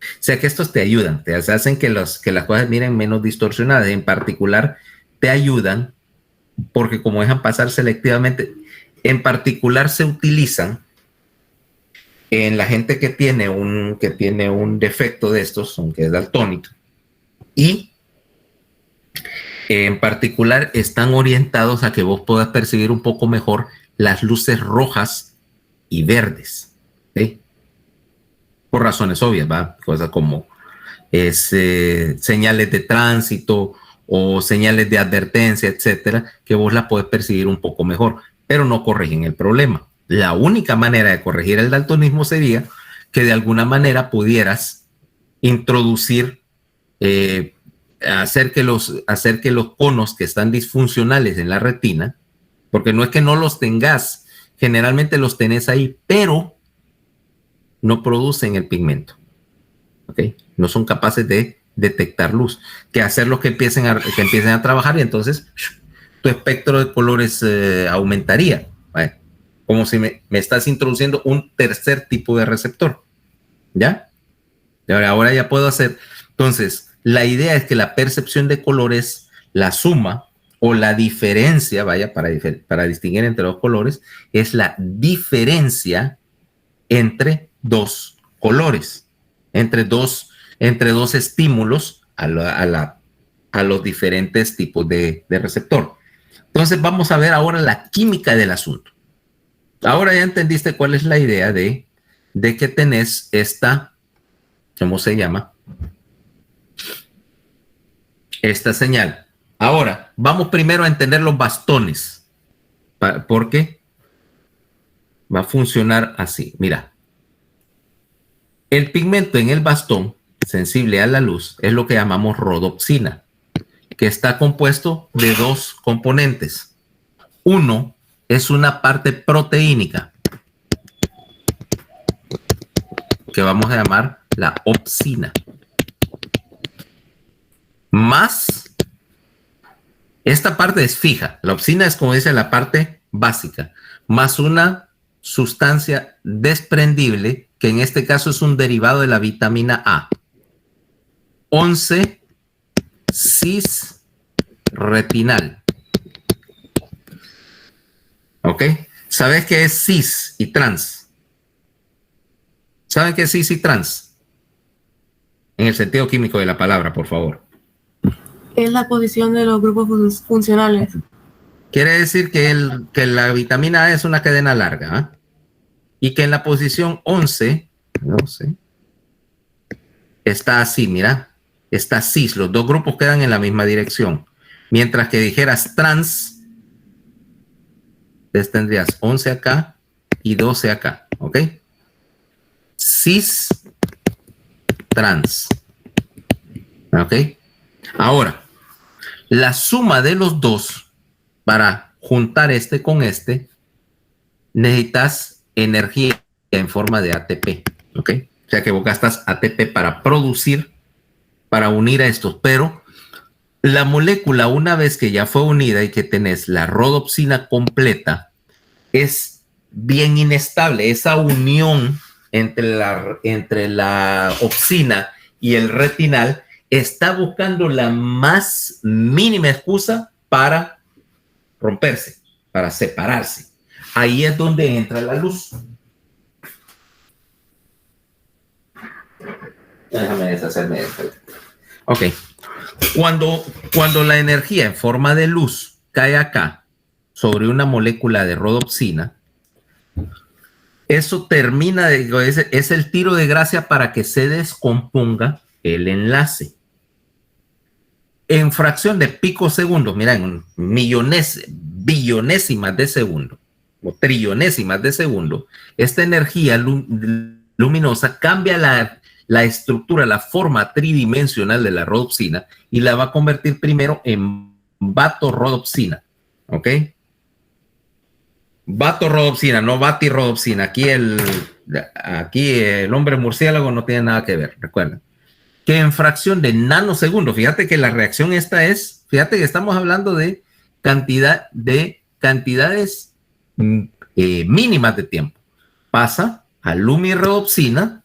Speaker 1: O sea que estos te ayudan, te hacen que las cosas miren menos distorsionadas, en particular te ayudan porque como dejan pasar selectivamente, en particular se utilizan en la gente que tiene un defecto de estos, aunque es daltónico, y en particular están orientados a que vos puedas percibir un poco mejor las luces rojas y verdes, ¿sí? Por razones obvias, ¿va? Cosas como señales de tránsito o señales de advertencia, etcétera, que vos las podés percibir un poco mejor, pero no corrigen el problema. La única manera de corregir el daltonismo sería que de alguna manera pudieras introducir, hacer que los conos que están disfuncionales en la retina, porque no es que no los tengas, generalmente los tenés ahí, pero no producen el pigmento, ¿ok? No son capaces de detectar luz, que hacerlos que empiecen a trabajar y entonces tu espectro de colores aumentaría, ¿vale? Como si me estás introduciendo un tercer tipo de receptor, ¿ya? Y ahora ya puedo hacer. Entonces, la idea es que la percepción de colores, la suma o la diferencia, vaya, para distinguir entre dos colores, es la diferencia entre dos colores, entre dos estímulos a los diferentes tipos de receptor. Entonces vamos a ver ahora la química del asunto. Ahora ya entendiste cuál es la idea de que tenés esta, ¿cómo se llama? Esta señal. Ahora, vamos primero a entender los bastones, porque va a funcionar así. Mira, el pigmento en el bastón, sensible a la luz, es lo que llamamos rodopsina, que está compuesto de dos componentes. Uno es una parte proteínica, que vamos a llamar la opsina, más esta parte es fija. La opsina es, como dice, la parte básica, más una sustancia desprendible, que en este caso es un derivado de la vitamina A. 11-cis-retinal. ¿Ok? ¿Sabes qué es cis y trans? ¿Saben qué es cis y trans? En el sentido químico de la palabra, por favor.
Speaker 3: Es la posición de los grupos funcionales.
Speaker 1: Quiere decir que la vitamina A es una cadena larga, ¿eh? Y que en la posición 11, está así, mira, está cis, los dos grupos quedan en la misma dirección. Mientras que dijeras trans, entonces tendrías 11 acá y 12 acá, ¿ok? Cis, trans, ¿ok? Ahora, la suma de los dos, para juntar este con este, necesitas energía en forma de ATP, ¿ok? O sea que vos gastas ATP para producir, para unir a estos, pero la molécula, una vez que ya fue unida y que tenés la rodopsina completa, es bien inestable. Esa unión entre la opsina y el retinal está buscando la más mínima excusa para romperse, para separarse. Ahí es donde entra la luz. Déjame deshacerme de esto. Ok. Cuando la energía en forma de luz cae acá sobre una molécula de rodopsina, eso termina es el tiro de gracia para que se descomponga el enlace. En fracción de picosegundos, mira, en billonésimas de segundo o trillonésimas de segundo, esta energía luminosa cambia la estructura, la forma tridimensional de la rodopsina y la va a convertir primero en vatorrodopsina, ¿ok? Vatorrodopsina, no batirrodopsina. Aquí el hombre murciélago no tiene nada que ver, recuerden. Que en fracción de nanosegundos, fíjate que la reacción esta es, fíjate que estamos hablando de cantidades mínimas de tiempo. Pasa a lumirrodopsina,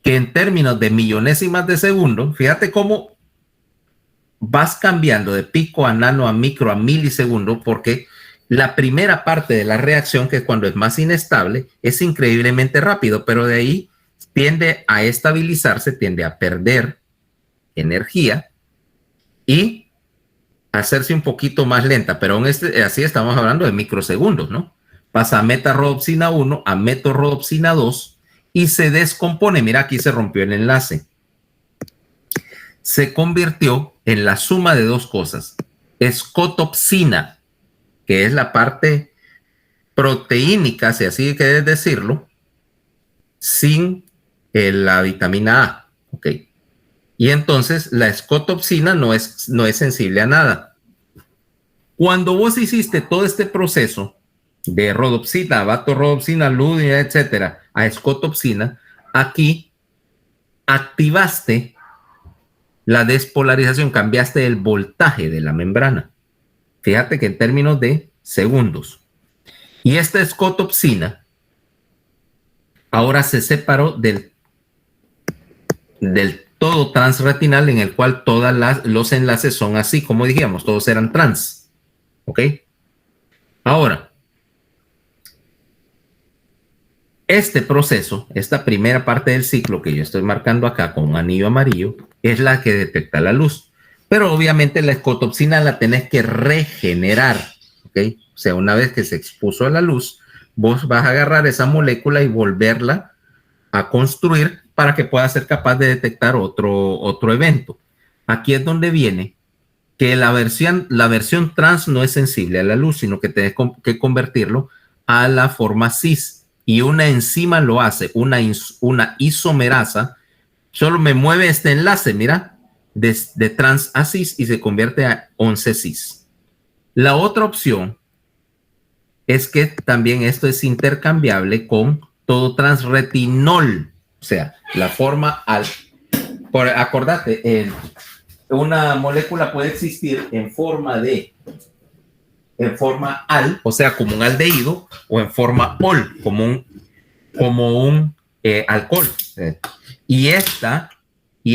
Speaker 1: que en términos de millonésimas de segundo, fíjate cómo vas cambiando de pico a nano a micro a milisegundo, porque la primera parte de la reacción, que es cuando es más inestable, es increíblemente rápido, pero de ahí tiende a estabilizarse, tiende a perder energía y hacerse un poquito más lenta, pero aún así estamos hablando de microsegundos, ¿no? Pasa a metarrodopsina 1 a metorrodopsina 2 y se descompone. Mira, aquí se rompió el enlace. Se convirtió en la suma de dos cosas. Escotopsina, que es la parte proteínica, si así quieres decirlo, sin la vitamina A, ¿ok? Y entonces la escotopsina no es sensible a nada. Cuando vos hiciste todo este proceso de rodopsina, vatorrodopsina, lúdina, etcétera, a escotopsina, aquí activaste la despolarización, cambiaste el voltaje de la membrana. Fíjate que en términos de segundos. Y esta escotopsina ahora se separó del todo transretinal en el cual todos los enlaces son así, como dijimos, todos eran trans. ¿Ok? Ahora, este proceso, esta primera parte del ciclo que yo estoy marcando acá con un anillo amarillo, es la que detecta la luz. Pero obviamente la escotopsina la tenés que regenerar. ¿Ok? O sea, una vez que se expuso a la luz, vos vas a agarrar esa molécula y volverla a construir para que pueda ser capaz de detectar otro evento. Aquí es donde viene que la versión trans no es sensible a la luz, sino que tienes que convertirlo a la forma cis. Y una enzima lo hace, una isomerasa, solo me mueve este enlace, mira, de trans a cis y se convierte a 11 cis. La otra opción es que también esto es intercambiable con todo transretinol, o sea, la forma al. Acordate, una molécula puede existir en forma al, o sea, como un aldehído, o en forma ol, como un alcohol. Y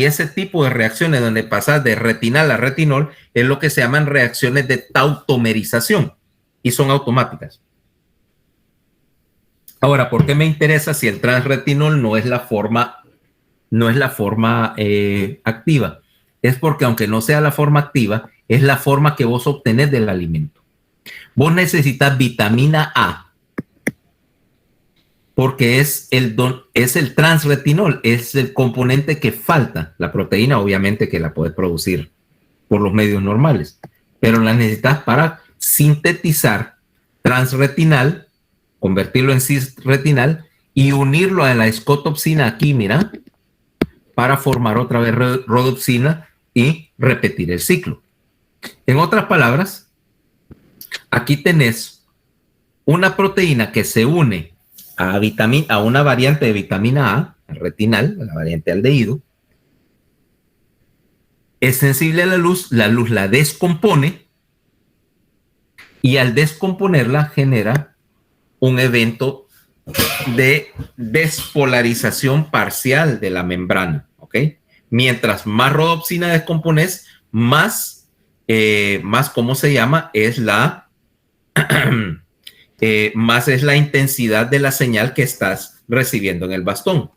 Speaker 1: ese tipo de reacciones donde pasas de retinal a retinol es lo que se llaman reacciones de tautomerización y son automáticas. Ahora, ¿por qué me interesa si el transretinol no es la forma activa? Es porque aunque no sea la forma activa, es la forma que vos obtenés del alimento. Vos necesitas vitamina A porque es el transretinol, es el componente que falta. La proteína, obviamente, que la puedes producir por los medios normales, pero la necesitas para sintetizar transretinal, convertirlo en cisretinal y unirlo a la escotopsina aquí, mira, para formar otra vez rodopsina y repetir el ciclo. En otras palabras, aquí tenés una proteína que se une a una variante de vitamina A, el retinal, la variante aldehído, es sensible a la luz la descompone y al descomponerla genera un evento de despolarización parcial de la membrana, ¿ok? Mientras más rodopsina descompones, más, ¿cómo se llama? Más es la intensidad de la señal que estás recibiendo en el bastón.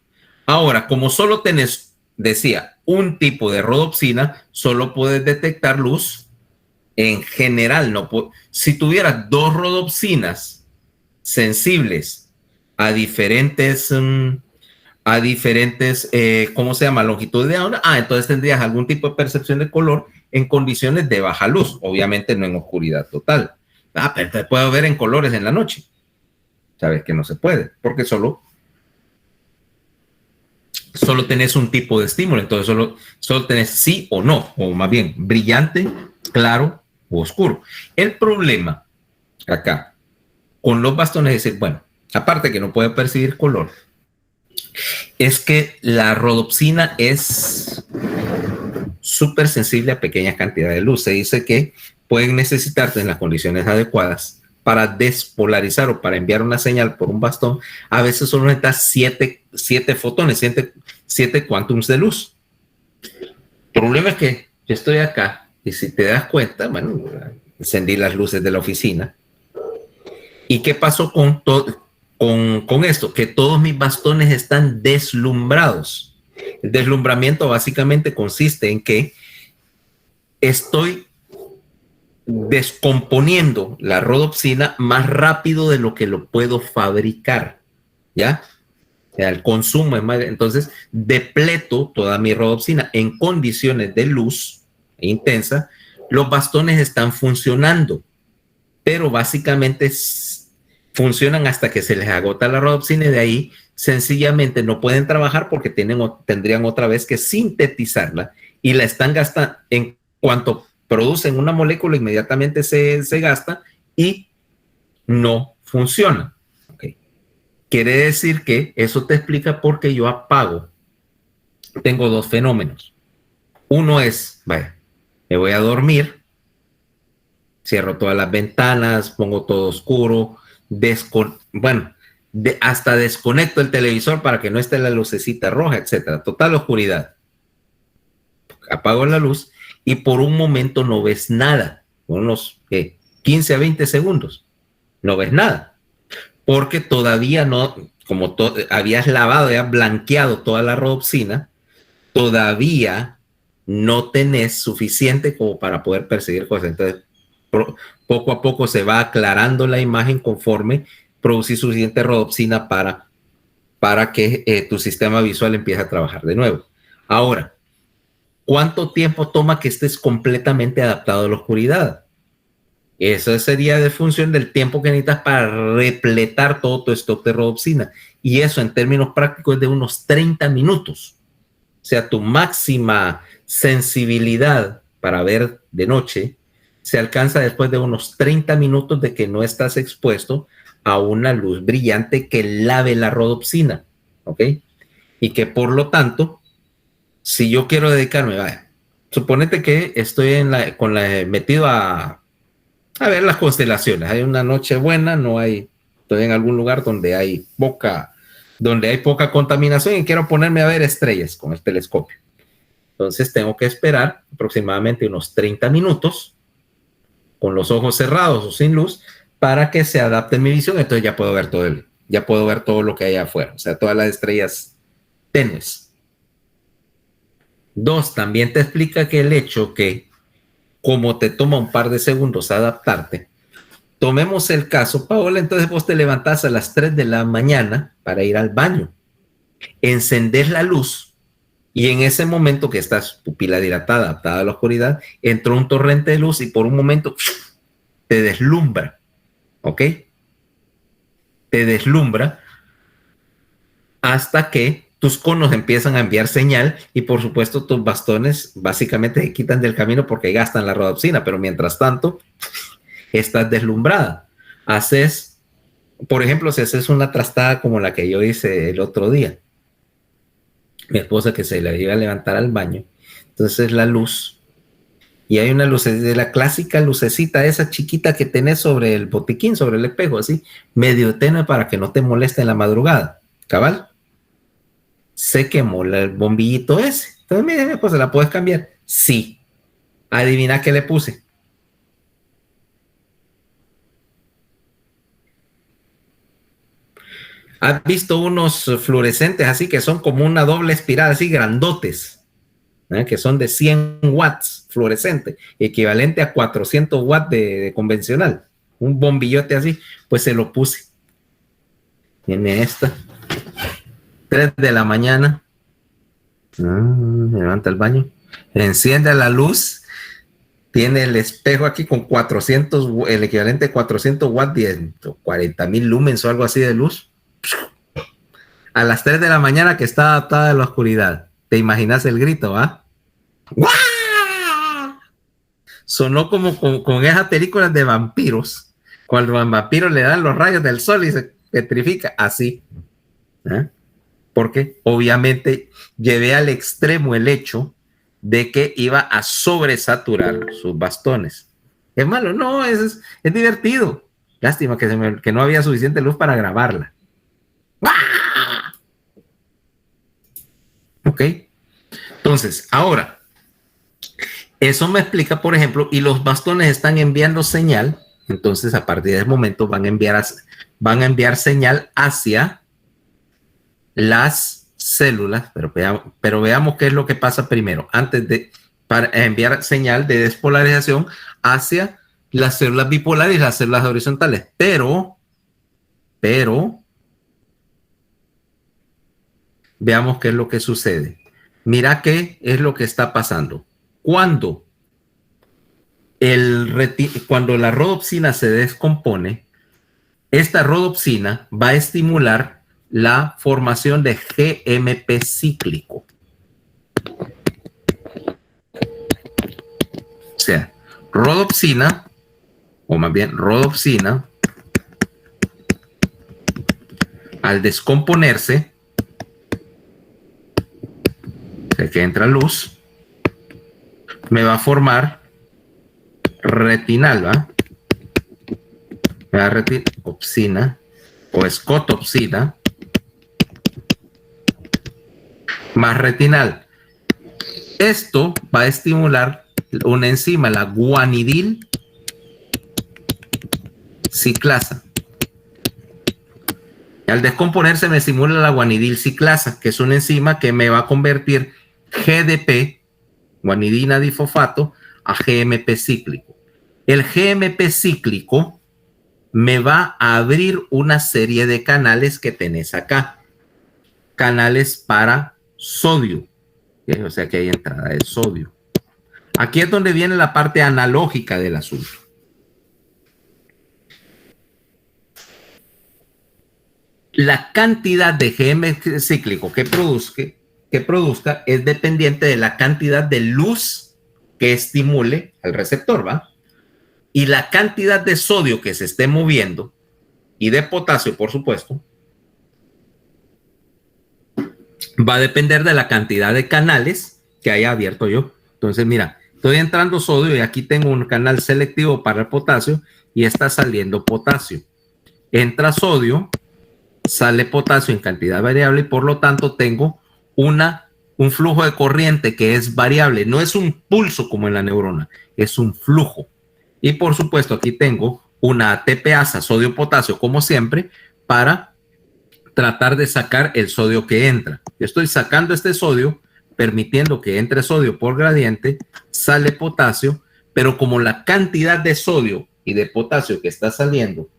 Speaker 1: Ahora, como solo tenés, decía, un tipo de rodopsina, solo puedes detectar luz en general. Si tuvieras dos rodopsinas sensibles a diferentes, ¿cómo se llama? Longitud de onda. Entonces tendrías algún tipo de percepción de color en condiciones de baja luz, obviamente no en oscuridad total. Pero te puedo ver en colores en la noche. Sabes que no se puede, porque solo tenés un tipo de estímulo, entonces solo tenés sí o no, o más bien brillante, claro o oscuro. El problema acá con los bastones es decir, bueno, aparte que no puede percibir color, es que la rodopsina es súper sensible a pequeñas cantidades de luz. Se dice que pueden necesitarse en las condiciones adecuadas para despolarizar o para enviar una señal por un bastón. A veces solo necesitas 7 fotones, 7 quantums de luz. El problema es que yo estoy acá y si te das cuenta, bueno, encendí las luces de la oficina. ¿Y qué pasó con esto? Que todos mis bastones están deslumbrados. El deslumbramiento básicamente consiste en que estoy descomponiendo la rodopsina más rápido de lo que lo puedo fabricar, ¿ya? O sea, el consumo es más, entonces depleto toda mi rodopsina en condiciones de luz intensa. Los bastones están funcionando, pero básicamente funcionan hasta que se les agota la rodopsina y de ahí sencillamente no pueden trabajar porque tendrían otra vez que sintetizarla y la están gastando. En cuanto producen una molécula, inmediatamente se gasta y no funciona. Okay. Quiere decir que eso te explica por qué yo apago. Tengo dos fenómenos. Uno es, vaya, me voy a dormir, cierro todas las ventanas, pongo todo oscuro, hasta desconecto el televisor para que no esté la lucecita roja, etcétera. Total oscuridad. apago la luz y por un momento no ves nada, unos 15 a 20 segundos, no ves nada, porque todavía no, como habías lavado, habías blanqueado toda la rodopsina, todavía no tenés suficiente como para poder percibir cosas. Entonces, poco a poco se va aclarando la imagen conforme producir suficiente rodopsina para que tu sistema visual empiece a trabajar de nuevo. Ahora, ¿cuánto tiempo toma que estés completamente adaptado a la oscuridad? Eso sería de función del tiempo que necesitas para repletar todo tu stock de rodopsina. Y eso en términos prácticos es de unos 30 minutos. O sea, tu máxima sensibilidad para ver de noche se alcanza después de unos 30 minutos de que no estás expuesto a una luz brillante que lave la rodopsina, ¿ok? Y que por lo tanto, si yo quiero dedicarme, vaya, suponete que estoy metido a ver las constelaciones. Hay una noche buena, estoy en algún lugar donde hay poca contaminación y quiero ponerme a ver estrellas con el telescopio. Entonces tengo que esperar aproximadamente unos 30 minutos con los ojos cerrados o sin luz para que se adapte mi visión. Entonces ya puedo ver todo lo que hay afuera, o sea, todas las estrellas tenues. 2, también te explica que el hecho que como te toma un par de segundos adaptarte, tomemos el caso, Paola, entonces vos te levantás a las 3 de la mañana para ir al baño, encendés la luz y en ese momento que estás pupila dilatada, adaptada a la oscuridad, entró un torrente de luz y por un momento te deslumbra, ¿ok? Te deslumbra hasta que tus conos empiezan a enviar señal y por supuesto tus bastones básicamente se quitan del camino porque gastan la rodopsina, pero mientras tanto estás deslumbrada. Por ejemplo, si haces una trastada como la que yo hice el otro día, mi esposa que se le iba a levantar al baño, entonces la luz, y hay una luz, de la clásica lucecita esa chiquita que tenés sobre el botiquín, sobre el espejo, así, medio tenue para que no te moleste en la madrugada, cabal. Se quemó el bombillito ese. Entonces, mire, pues ¿la puedes cambiar? Sí. Adivina qué le puse. ¿Has visto unos fluorescentes así que son como una doble espiral, así grandotes, que son de 100 watts fluorescente, equivalente a 400 watts de convencional? Un bombillote así, pues se lo puse. Tiene esta. 3 de la mañana. Me levanta el baño. Enciende la luz. Tiene el espejo aquí con 400, el equivalente a 400 watts, 40,000 lumens o algo así de luz. A las 3 de la mañana que está adaptada a la oscuridad. ¿Te imaginas el grito, ah? ¡Guau! Sonó como con esas películas de vampiros. Cuando a los vampiros le dan los rayos del sol y se petrifica. Así. ¿Eh? Porque obviamente llevé al extremo el hecho de que iba a sobresaturar sus bastones. ¿Es malo? No, es divertido. Lástima que no había suficiente luz para grabarla. ¡Ah! Ok. Entonces, ahora, eso me explica, por ejemplo, y los bastones están enviando señal, entonces a partir de ese momento van a enviar señal hacia las células, pero veamos qué es lo que pasa primero, para enviar señal de despolarización hacia las células bipolares y las células horizontales. Pero, veamos qué es lo que sucede. Mira qué es lo que está pasando. Cuando la rodopsina se descompone, esta rodopsina va a estimular la formación de GMP cíclico. O sea, rodopsina, o más bien rodopsina, al descomponerse, de que entra luz, me va a formar retinal, ¿va? Me va a retinopsina o escotopsina más retinal. Esto va a estimular una enzima, la guanidil ciclasa. Al descomponerse me estimula la guanidil ciclasa, que es una enzima que me va a convertir GDP, guanidina difosfato, a GMP cíclico. El GMP cíclico me va a abrir una serie de canales que tenés acá. Canales para sodio. ¿Sí? O sea que hay entrada de sodio. Aquí es donde viene la parte analógica del asunto. La cantidad de GMP cíclico que produzca es dependiente de la cantidad de luz que estimule al receptor, ¿va? Y la cantidad de sodio que se esté moviendo y de potasio, por supuesto, va a depender de la cantidad de canales que haya abierto yo. Entonces, mira, estoy entrando sodio y aquí tengo un canal selectivo para el potasio y está saliendo potasio. Entra sodio, sale potasio en cantidad variable y por lo tanto tengo un flujo de corriente que es variable. No es un pulso como en la neurona, es un flujo. Y por supuesto aquí tengo una ATPasa, sodio-potasio, como siempre, para tratar de sacar el sodio que entra. Yo estoy sacando este sodio, permitiendo que entre sodio por gradiente, sale potasio, pero como la cantidad de sodio y de potasio que está saliendo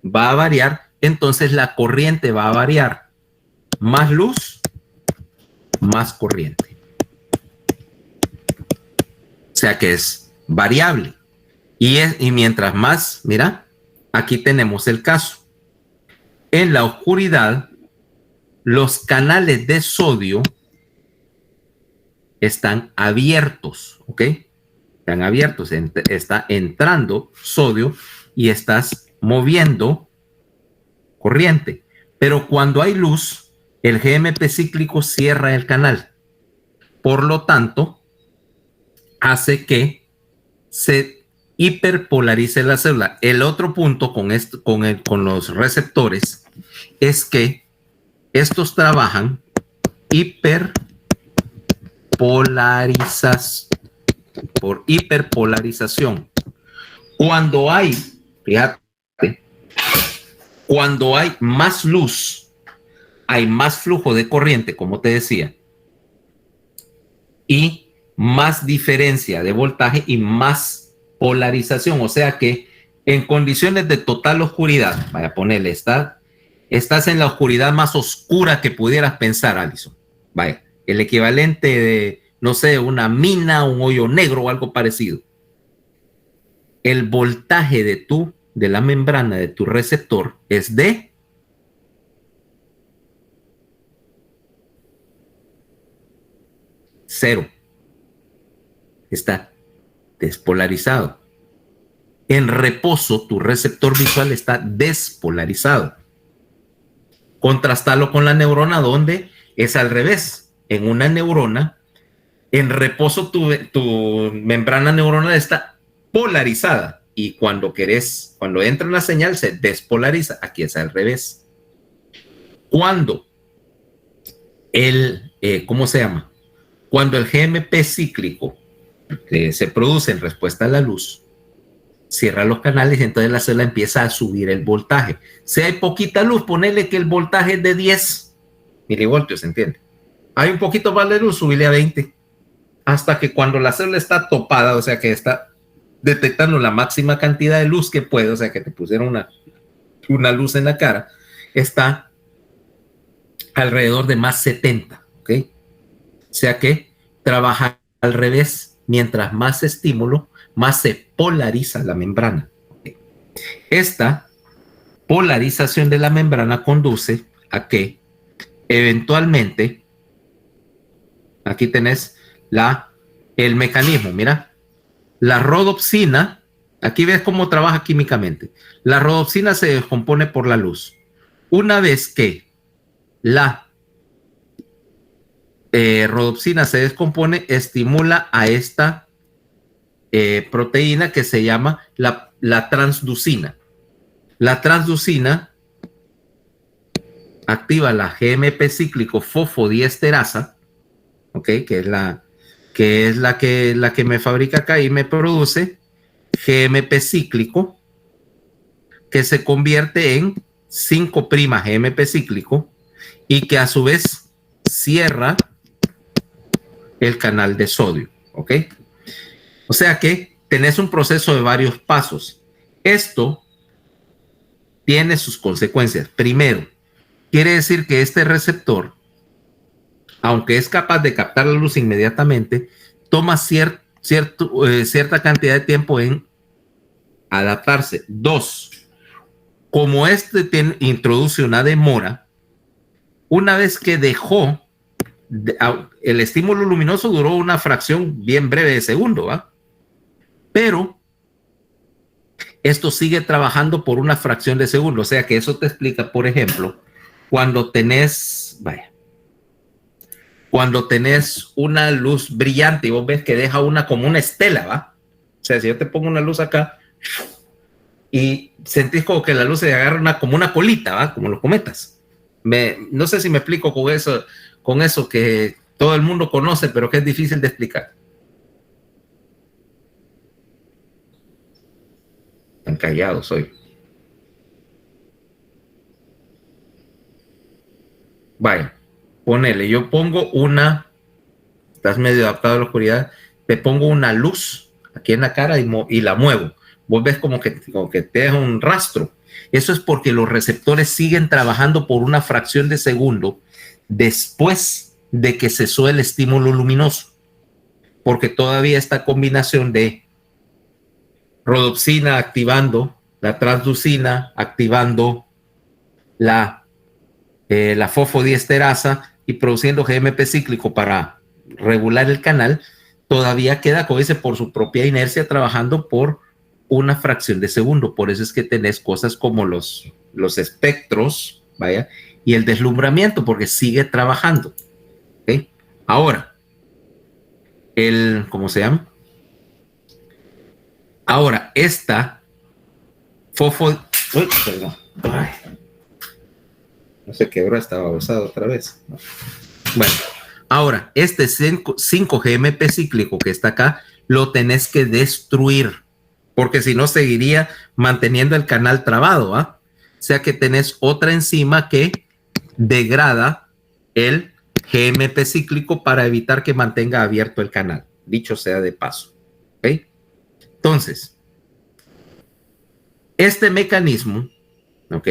Speaker 1: va a variar, entonces la corriente va a variar. Más luz, más corriente. O sea que es variable. Y mientras más, mira, aquí tenemos el caso. En la oscuridad, los canales de sodio están abiertos, ¿ok? Están abiertos, está entrando sodio y estás moviendo corriente. Pero cuando hay luz, el GMP cíclico cierra el canal. Por lo tanto, hace que se hiperpolarice la célula. El otro punto con los receptores es que estos trabajan por hiperpolarización. Cuando hay, fíjate, cuando hay más luz, hay más flujo de corriente, como te decía, y más diferencia de voltaje y más polarización. O sea que en condiciones de total oscuridad, vaya a ponerle, estás en la oscuridad más oscura que pudieras pensar, Alison. Vaya, el equivalente de, no sé, una mina, un hoyo negro o algo parecido. El voltaje de la membrana de tu receptor es de 0. Está despolarizado. En reposo, tu receptor visual está despolarizado. Contrastarlo con la neurona, donde es al revés. En una neurona, en reposo, tu membrana neuronal está polarizada. Y cuando entra la señal, se despolariza. Aquí es al revés. Cuando ¿cómo se llama? Cuando el GMP cíclico se produce en respuesta a la luz, cierra los canales y entonces la célula empieza a subir el voltaje. Si hay poquita luz, ponele que el voltaje es de 10 milivoltios, ¿entiende? Hay un poquito más de luz, subirle a 20. Hasta que cuando la célula está topada, o sea que está detectando la máxima cantidad de luz que puede, o sea que te pusieron una luz en la cara, está alrededor de más 70, ¿ok? O sea que trabaja al revés. Mientras más estímulo, más se polariza la membrana. Esta polarización de la membrana conduce a que eventualmente, aquí tenés el mecanismo, mira, la rodopsina, aquí ves cómo trabaja químicamente. La rodopsina se descompone por la luz. Una vez que la rodopsina se descompone, estimula a esta proteína que se llama la transducina. La transducina activa la GMP cíclico fosfodiesterasa, ¿ok? Que es que es la que me fabrica acá y me produce GMP cíclico, que se convierte en 5' GMP cíclico y que a su vez cierra el canal de sodio, ¿ok? O sea que tenés un proceso de varios pasos. Esto tiene sus consecuencias. Primero, quiere decir que este receptor, aunque es capaz de captar la luz inmediatamente, toma cierta cantidad de tiempo en adaptarse. Dos, como introduce una demora, una vez que dejó, el estímulo luminoso duró una fracción bien breve de segundo, ¿va? Pero esto sigue trabajando por una fracción de segundo. O sea que eso te explica, por ejemplo, cuando tenés una luz brillante y vos ves que deja como una estela, ¿va? O sea, si yo te pongo una luz acá y sentís como que la luz se agarra como una colita, ¿va? Como los cometas. No sé si me explico con eso que todo el mundo conoce, pero que es difícil de explicar. Tan callados hoy. Vaya, ponele, yo pongo estás medio adaptado a la oscuridad, te pongo una luz aquí en la cara y la muevo. Vos ves como que te deja un rastro. Eso es porque los receptores siguen trabajando por una fracción de segundo después de que cesó el estímulo luminoso. Porque todavía esta combinación de rodopsina activando la transducina, activando la fosfodiesterasa y produciendo GMP cíclico para regular el canal, todavía queda, como dice, por su propia inercia trabajando por una fracción de segundo. Por eso es que tenés cosas como los espectros, vaya, y el deslumbramiento, porque sigue trabajando. ¿Okay? Ahora, ¿cómo se llama? Ahora, esta perdón. Ay, no se quebró, estaba usado otra vez. Bueno, ahora, este 5 GMP cíclico que está acá, lo tenés que destruir, porque si no seguiría manteniendo el canal trabado, ¿ah? O sea que tenés otra enzima que degrada el GMP cíclico para evitar que mantenga abierto el canal, dicho sea de paso. ¿Ok? Entonces, este mecanismo, ¿ok?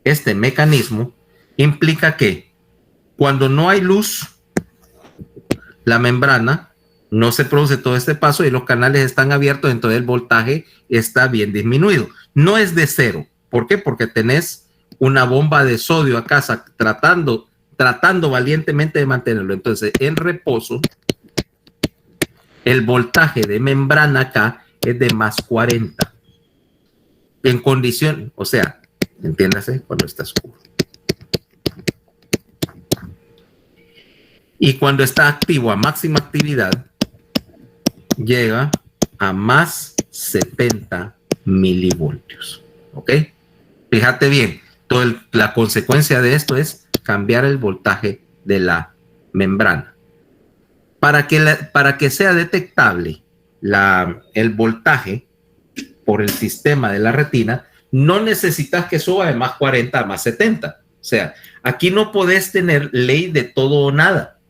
Speaker 1: Este mecanismo implica que cuando no hay luz, la membrana no se produce todo este paso y los canales están abiertos, entonces el voltaje está bien disminuido. No es de cero. ¿Por qué? Porque tenés una bomba de sodio acá tratando valientemente de mantenerlo. Entonces, en reposo, el voltaje de membrana acá es de más 40. En condición, o sea, entiéndase, cuando está oscuro. Y cuando está activo a máxima actividad, llega a más 70 milivoltios. ¿Ok? Fíjate bien, la consecuencia de esto es cambiar el voltaje de la membrana. Para que sea detectable el voltaje por el sistema de la retina, no necesitas que suba de más 40 a más 70. O sea, aquí no podés tener ley de todo o nada.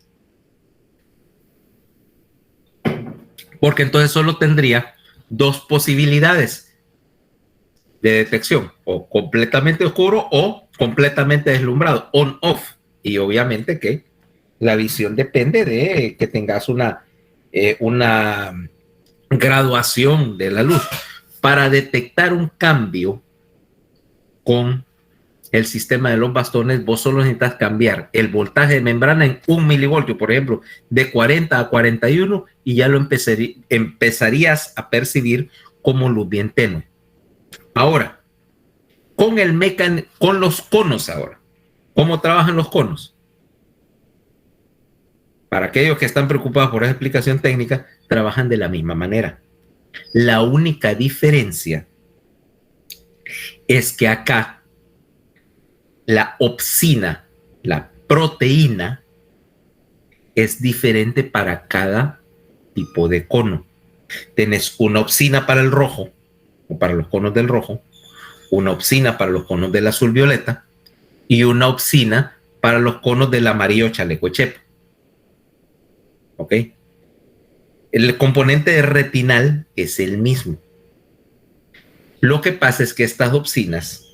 Speaker 1: Porque entonces solo tendría dos posibilidades de detección, o completamente oscuro o completamente deslumbrado, on-off. Y obviamente que la visión depende de que tengas una graduación de la luz. Para detectar un cambio con el sistema de los bastones, vos solo necesitas cambiar el voltaje de membrana en 1 milivoltio, por ejemplo, de 40 a 41, y ya lo empezarías a percibir como luz bien tenue. Ahora, con los conos ahora, ¿cómo trabajan los conos? Para aquellos que están preocupados por esa explicación técnica, trabajan de la misma manera. La única diferencia es que acá la opsina, la proteína, es diferente para cada tipo de cono. Tenés una opsina para el rojo, o para los conos del rojo, una opsina para los conos del azul violeta y una opsina para los conos del amarillo chaleco chepo. ¿Ok? El componente de retinal es el mismo. Lo que pasa es que estas opsinas,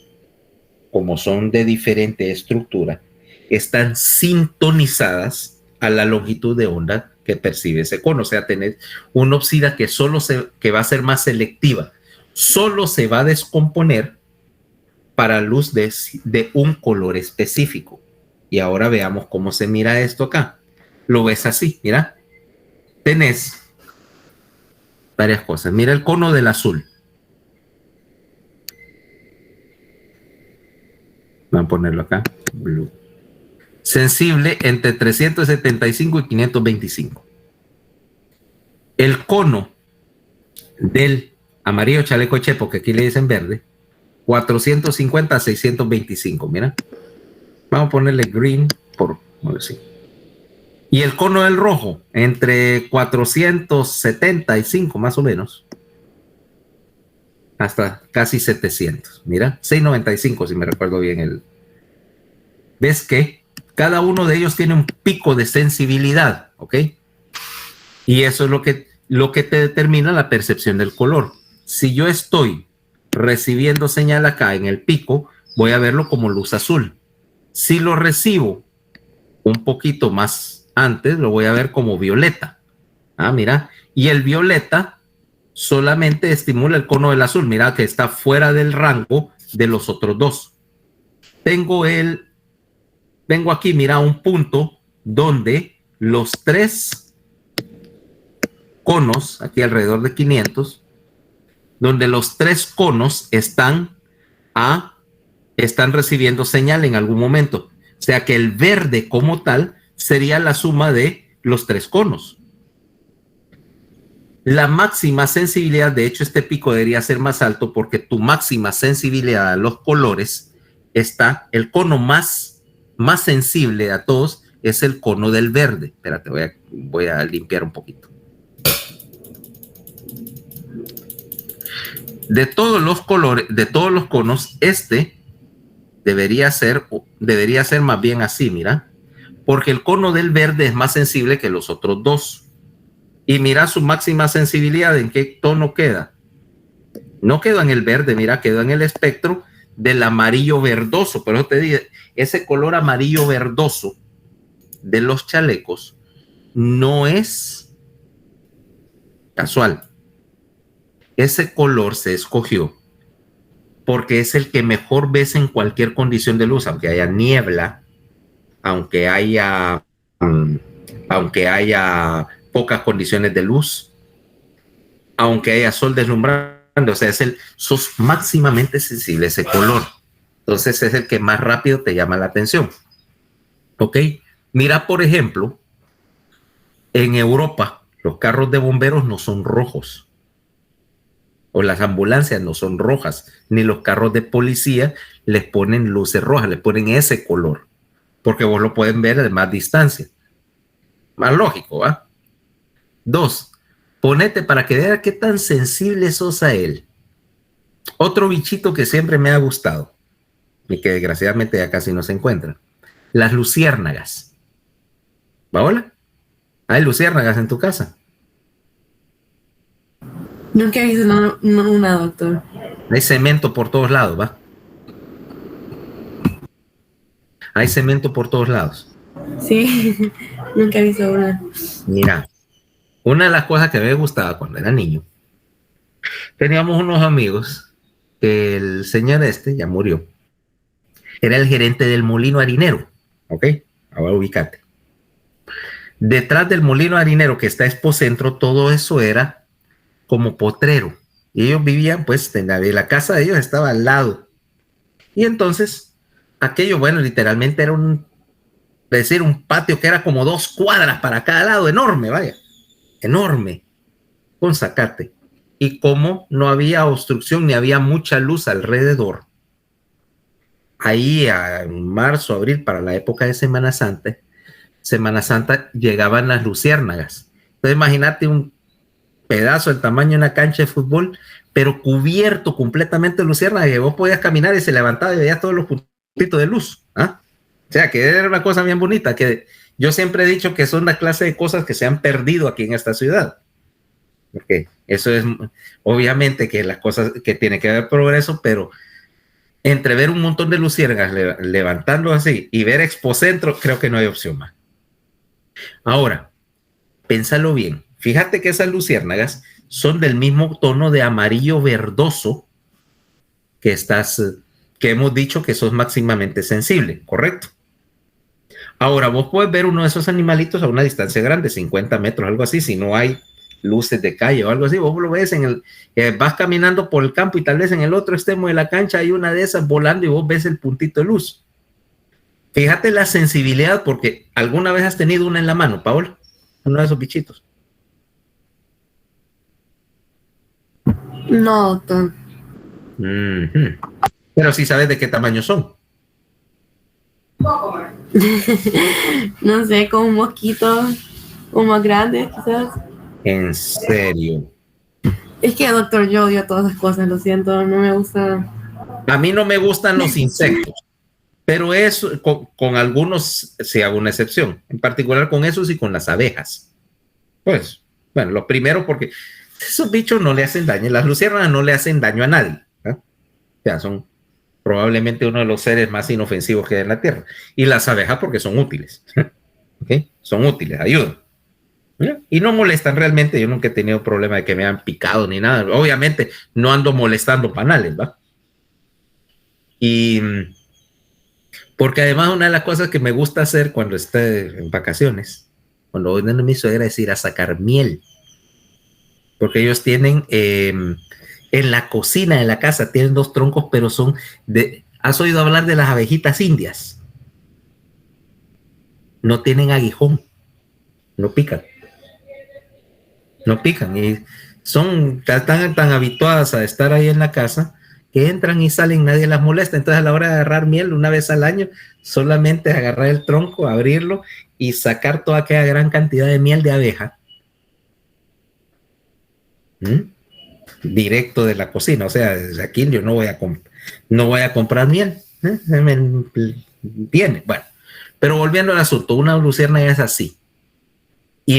Speaker 1: como son de diferente estructura, están sintonizadas a la longitud de onda que percibe ese cono. O sea, tener una opsina que va a ser más selectiva, solo se va a descomponer para luz de un color específico. Y ahora veamos cómo se mira esto acá. Lo ves así, mira. Tenés varias cosas. Mira el cono del azul. Vamos a ponerlo acá. Blue. Sensible entre 375 y 525. El cono del amarillo chaleco chepo, que aquí le dicen verde, 450 a 625. Mira. Vamos a ponerle green por así. Y el cono del rojo, entre 475 más o menos, hasta casi 700. Mira, 695 si me recuerdo bien. ¿Ves que cada uno de ellos tiene un pico de sensibilidad? ¿Ok? Y eso es lo que te determina la percepción del color. Si yo estoy recibiendo señal acá en el pico, voy a verlo como luz azul. Si lo recibo un poquito más antes, lo voy a ver como violeta. Ah, mira. Y el violeta solamente estimula el cono del azul. Mira que está fuera del rango de los otros dos. Vengo aquí, mira, un punto donde los tres conos, aquí alrededor de 500, donde los tres conos están recibiendo señal en algún momento. O sea que el verde como tal sería la suma de los tres conos. La máxima sensibilidad, de hecho este pico debería ser más alto porque tu máxima sensibilidad a los colores está, el cono más sensible a todos es el cono del verde. Espérate, voy a limpiar un poquito. De todos los colores, de todos los conos, este debería ser más bien así, mira, porque el cono del verde es más sensible que los otros dos. Y mira su máxima sensibilidad, ¿en qué tono queda? No quedó en el verde, mira, quedó en el espectro del amarillo verdoso. Por eso te digo, ese color amarillo verdoso de los chalecos no es casual. Ese color se escogió porque es el que mejor ves en cualquier condición de luz, aunque haya niebla, aunque haya pocas condiciones de luz, aunque haya sol deslumbrando. O sea, sos máximamente sensible a ese color. Entonces es el que más rápido te llama la atención. ¿Ok? Mira, por ejemplo, en Europa los carros de bomberos no son rojos, o las ambulancias no son rojas, ni los carros de policía les ponen luces rojas, les ponen ese color, porque vos lo pueden ver de más distancia. Más lógico, ¿va? 2, ponete para que vea qué tan sensible sos a él. Otro bichito que siempre me ha gustado y que desgraciadamente ya casi no se encuentra: las luciérnagas. ¿Va, hola? ¿Hay luciérnagas en tu casa?
Speaker 3: Nunca he visto una, doctor.
Speaker 1: Hay cemento por todos lados, ¿va? Hay cemento por todos lados.
Speaker 3: Sí, nunca he visto una.
Speaker 1: Mira, una de las cosas que me gustaba cuando era niño, teníamos unos amigos que el señor ya murió. Era el gerente del molino harinero, ¿ok? Ahora ubícate. Detrás del molino harinero que está Expocentro, todo eso era como potrero. Y ellos vivían, pues, la casa de ellos estaba al lado. Y entonces, aquello, bueno, literalmente era un patio que era como 2 cuadras para cada lado, enorme, vaya, enorme, con zacate. Y como no había obstrucción ni había mucha luz alrededor, ahí en marzo, abril, para la época de Semana Santa, Semana Santa llegaban las luciérnagas. Entonces imagínate un pedazo del tamaño de una cancha de fútbol, pero cubierto completamente de luciérnagas, que vos podías caminar y se levantaba y veías todos los puntitos de luz. ¿Ah? O sea, que era una cosa bien bonita, que yo siempre he dicho que son una clase de cosas que se han perdido aquí en esta ciudad. Porque eso es, obviamente, que las cosas que tiene que haber progreso, pero entre ver un montón de luciérnagas levantando así y ver Expocentro, creo que no hay opción más. Ahora, pénsalo bien. Fíjate que esas luciérnagas son del mismo tono de amarillo verdoso que hemos dicho que sos máximamente sensible, ¿correcto? Ahora, vos puedes ver uno de esos animalitos a una distancia grande, 50 metros, algo así, si no hay luces de calle o algo así. Vos lo ves vas caminando por el campo y tal vez en el otro extremo de la cancha hay una de esas volando y vos ves el puntito de luz. Fíjate la sensibilidad, porque alguna vez has tenido una en la mano, Paola, uno de esos bichitos.
Speaker 3: No, doctor.
Speaker 1: Pero sí sabes de qué tamaño son.
Speaker 3: No sé, como un mosquito o más grande, quizás.
Speaker 1: En serio.
Speaker 3: Es que, doctor, yo odio todas esas cosas, lo siento, no me gusta.
Speaker 1: A mí no me gustan los insectos, pero eso, con algunos sí hago una excepción, en particular con esos y con las abejas. Pues, bueno, lo primero porque esos bichos no le hacen daño, las luciérnagas no le hacen daño a nadie, ¿eh? O sea, son probablemente uno de los seres más inofensivos que hay en la Tierra. Y las abejas porque son útiles, ¿okay? Son útiles, ayudan. Y no molestan realmente. Yo nunca he tenido problema de que me hayan picado ni nada. Obviamente no ando molestando panales, ¿va? Y porque además una de las cosas que me gusta hacer cuando esté en vacaciones, cuando voy donde mi suegra, es ir a sacar miel. Porque ellos tienen en la cocina de la casa, tienen 2 troncos, pero son de... ¿Has oído hablar de las abejitas indias? No tienen aguijón, no pican. No pican y son tan habituadas a estar ahí en la casa que entran y salen, nadie las molesta. Entonces a la hora de agarrar miel una vez al año, solamente agarrar el tronco, abrirlo y sacar toda aquella gran cantidad de miel de abeja directo de la cocina. O sea, desde aquí yo no voy a comprar miel. Viene, bueno. Pero volviendo al asunto, una luciérnaga es así. Y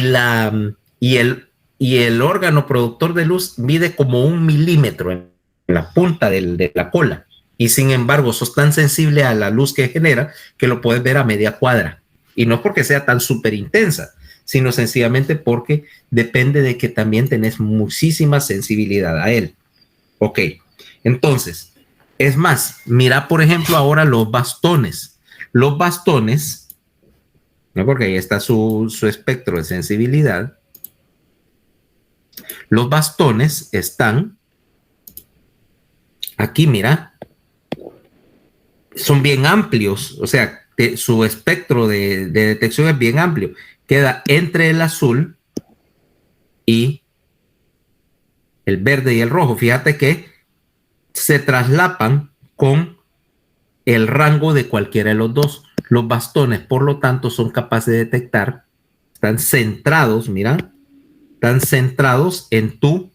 Speaker 1: el órgano productor de luz mide como 1 milímetro en la punta de la cola. Y sin embargo, sos tan sensible a la luz que genera que lo puedes ver a media cuadra. Y no porque sea tan súper intensa, sino sencillamente porque depende de que también tenés muchísima sensibilidad a él. Ok, entonces, es más, mira por ejemplo ahora los bastones. Los bastones, ¿no? Porque ahí está su espectro de sensibilidad. Los bastones están aquí, mira, son bien amplios, o sea, su espectro de detección es bien amplio. Queda entre el azul y el verde y el rojo. Fíjate que se traslapan con el rango de cualquiera de los dos. Los bastones, por lo tanto, son capaces de detectar, están centrados, mira, están centrados en tu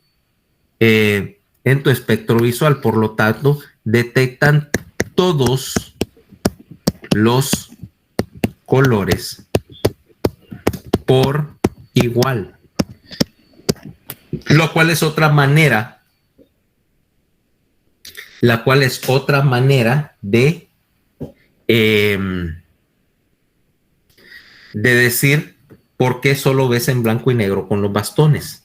Speaker 1: espectro visual, por lo tanto, detectan todos los colores por igual, lo cual es otra manera, de decir por qué solo ves en blanco y negro con los bastones.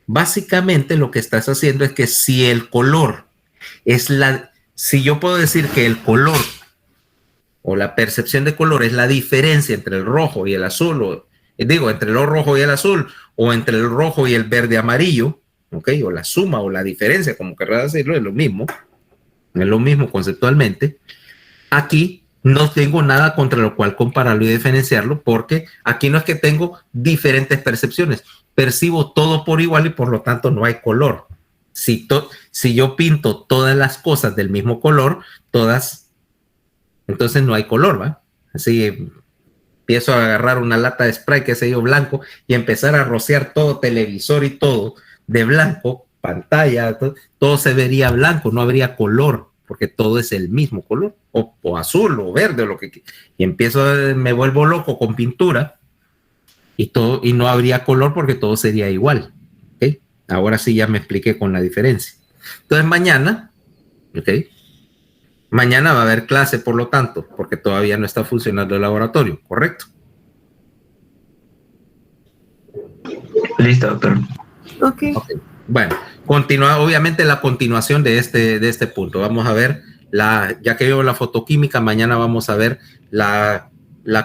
Speaker 1: Básicamente lo que estás haciendo es que si el color si yo puedo decir que el color o la percepción de color es la diferencia entre el rojo y el azul, entre el rojo y el azul, o entre el rojo y el verde amarillo, ¿ok? O la suma o la diferencia, como querrás decirlo, es lo mismo conceptualmente. Aquí no tengo nada contra lo cual compararlo y diferenciarlo, porque aquí no es que tengo diferentes percepciones, percibo todo por igual y por lo tanto no hay color. Si yo pinto todas las cosas del mismo color, entonces no hay color, ¿va? Así empiezo a agarrar una lata de spray, qué sé yo, blanco, y empezar a rociar todo, televisor y todo, de blanco, pantalla, todo se vería blanco, no habría color, porque todo es el mismo color, o azul, o verde, o lo que... Y me vuelvo loco con pintura, y no habría color porque todo sería igual. ¿Okay? Ahora sí ya me expliqué con la diferencia. Entonces mañana, ¿okay? Mañana va a haber clase, por lo tanto, porque todavía no está funcionando el laboratorio, ¿correcto?
Speaker 2: Listo, doctor.
Speaker 3: Ok.
Speaker 1: Okay. Bueno, continúa, obviamente la continuación de este punto. Vamos a ver, ya que veo la fotoquímica, mañana vamos a ver la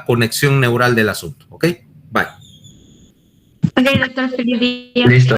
Speaker 1: conexión neural del asunto. ¿Ok? Bye.
Speaker 4: Ok, doctor, feliz día.
Speaker 2: Listo.